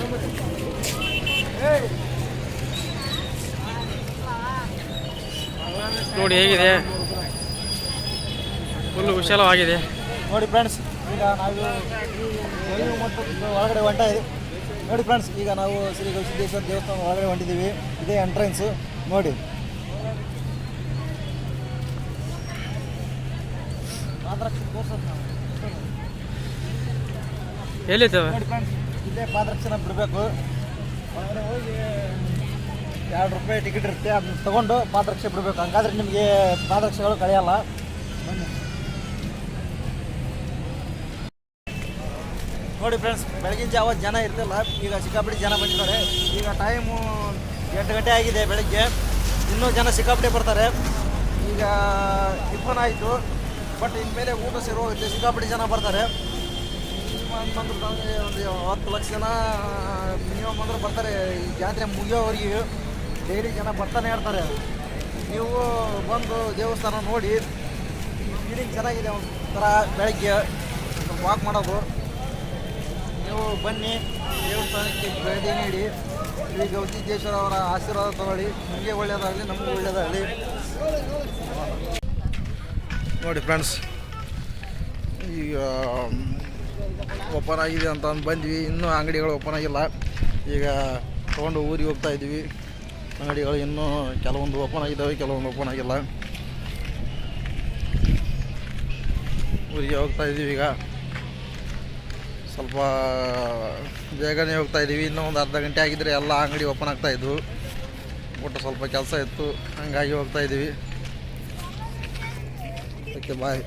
ನೋಡಿ ಹೇಗಿದೆ, ಫುಲ್ಲು ವಿಶಾಲವಾಗಿದೆ. ನೋಡಿ ಫ್ರೆಂಡ್ಸ್, ಈಗ ನಾವು ಗವಿ ಮಠದ ಒಳಗಡೆ ಹೊಂಟ ಇದ್ದೀವಿ. ನೋಡಿ ಫ್ರೆಂಡ್ಸ್, ಈಗ ನಾವು ಶ್ರೀ ಗವಿಸಿದ್ದೇಶ್ವರ ದೇವಸ್ಥಾನ ಒಳಗಡೆ ಹೊಂಟಿದ್ದೀವಿ. ಇದೇ ಎಂಟ್ರೆನ್ಸು ನೋಡಿ. ಎಲ್ಲಿದ್ದಾವೆ ನೋಡಿ ಫ್ರೆಂಡ್ಸ್, ಇಲ್ಲೇ ಪಾದರಕ್ಷೆನ ಬಿಡಬೇಕು. ಒಳಗಡೆ ಹೋಗಿ ₹2 ಟಿಕೆಟ್ ಇರುತ್ತೆ, ಅದನ್ನ ತೊಗೊಂಡು ಪಾದರಕ್ಷೆ ಬಿಡಬೇಕು. ಹಂಗಾದ್ರೆ ನಿಮಗೆ ಪಾದರಕ್ಷೆಗಳು ಕಳೆಯಲ್ಲ. ಬನ್ನಿ ನೋಡಿ ಫ್ರೆಂಡ್ಸ್, ಬೆಳಗಿನ ಜಾವ ಜನ ಇರ್ತಿಲ್ಲ, ಈಗ ಸಿಕ್ಕಾಪಟ್ಟೆ ಜನ ಬಂದಿದ್ದಾರೆ. ಈಗ ಟೈಮು 8 ಗಂಟೆ ಆಗಿದೆ ಬೆಳಗ್ಗೆ. ಇನ್ನೂ ಜನ ಸಿಕ್ಕಾಪಟ್ಟೆ ಬರ್ತಾರೆ. ಈಗ ಟಿಫನ್ ಆಯಿತು, ಬಟ್ ಇನ್ಮೇಲೆ ಊಟ ಹೋಗುತ್ತೆ. ಸಿಕ್ಕಾಪಟ್ಟೆ ಜನ ಬರ್ತಾರೆ. ಮಿನಿಮಮ್ ಅಂದ್ರೆ ಒಂದು 10 ಲಕ್ಷ ಜನ ಮಿನಿಮಮ್ ಅಂದ್ರೆ ಬರ್ತಾರೆ. ಈ ಜಾತ್ರೆ ಮುಗಿಯೋವರೆಗೆ ಡೈಲಿ ಜನ ಬರ್ತಾನೆ ಇರ್ತಾರೆ. ನೀವು ಬಂದು ದೇವಸ್ಥಾನ ನೋಡಿ. ಫೀಲಿಂಗ್ ಚೆನ್ನಾಗಿದೆ, ಒಂಥರ ಬೆಳಗ್ಗೆ ವಾಕ್ ಮಾಡೋದು. ನೀವು ಬನ್ನಿ, ದೇವಸ್ಥಾನಕ್ಕೆ ಭೇಟಿ ನೀಡಿ. ಶ್ರೀ ಗವಿಸಿದ್ದೇಶ್ವರ ಅವರ ಆಶೀರ್ವಾದ ತಗೊಳ್ಳಿ. ನಿಮಗೆ ಒಳ್ಳೆಯದಾಗಲಿ, ನಮಗೂ ಒಳ್ಳೆಯದಾಗಲಿ. ನೋಡಿ ಫ್ರೆಂಡ್ಸ್, ಈಗ ಓಪನ್ ಆಗಿದೆ ಅಂತ ಬಂದ್ವಿ. ಇನ್ನೂ ಅಂಗಡಿಗಳು ಓಪನ್ ಆಗಿಲ್ಲ. ಈಗ ತೊಗೊಂಡು ಊರಿಗೆ ಹೋಗ್ತಾ ಇದ್ದೀವಿ. ಅಂಗಡಿಗಳು ಇನ್ನೂ ಕೆಲವೊಂದು ಓಪನ್ ಆಗಿದ್ದಾವೆ, ಕೆಲವೊಂದು ಓಪನ್ ಆಗಿಲ್ಲ. ಊರಿಗೆ ಹೋಗ್ತಾ ಇದ್ದೀವಿ. ಈಗ ಸ್ವಲ್ಪ ಬೇಗನೆ ಹೋಗ್ತಾ ಇದ್ದೀವಿ. ಇನ್ನೂ ಒಂದು ಅರ್ಧ ಗಂಟೆ ಆಗಿದ್ದರೆ ಎಲ್ಲ ಅಂಗಡಿ ಓಪನ್ ಆಗ್ತಾಯಿದ್ವು. ಒಟ್ಟು ಸ್ವಲ್ಪ ಕೆಲಸ ಇತ್ತು, ಹಂಗಾಗಿ ಹೋಗ್ತಾ ಇದ್ದೀವಿ. ಓಕೆ, ಬಾಯ್.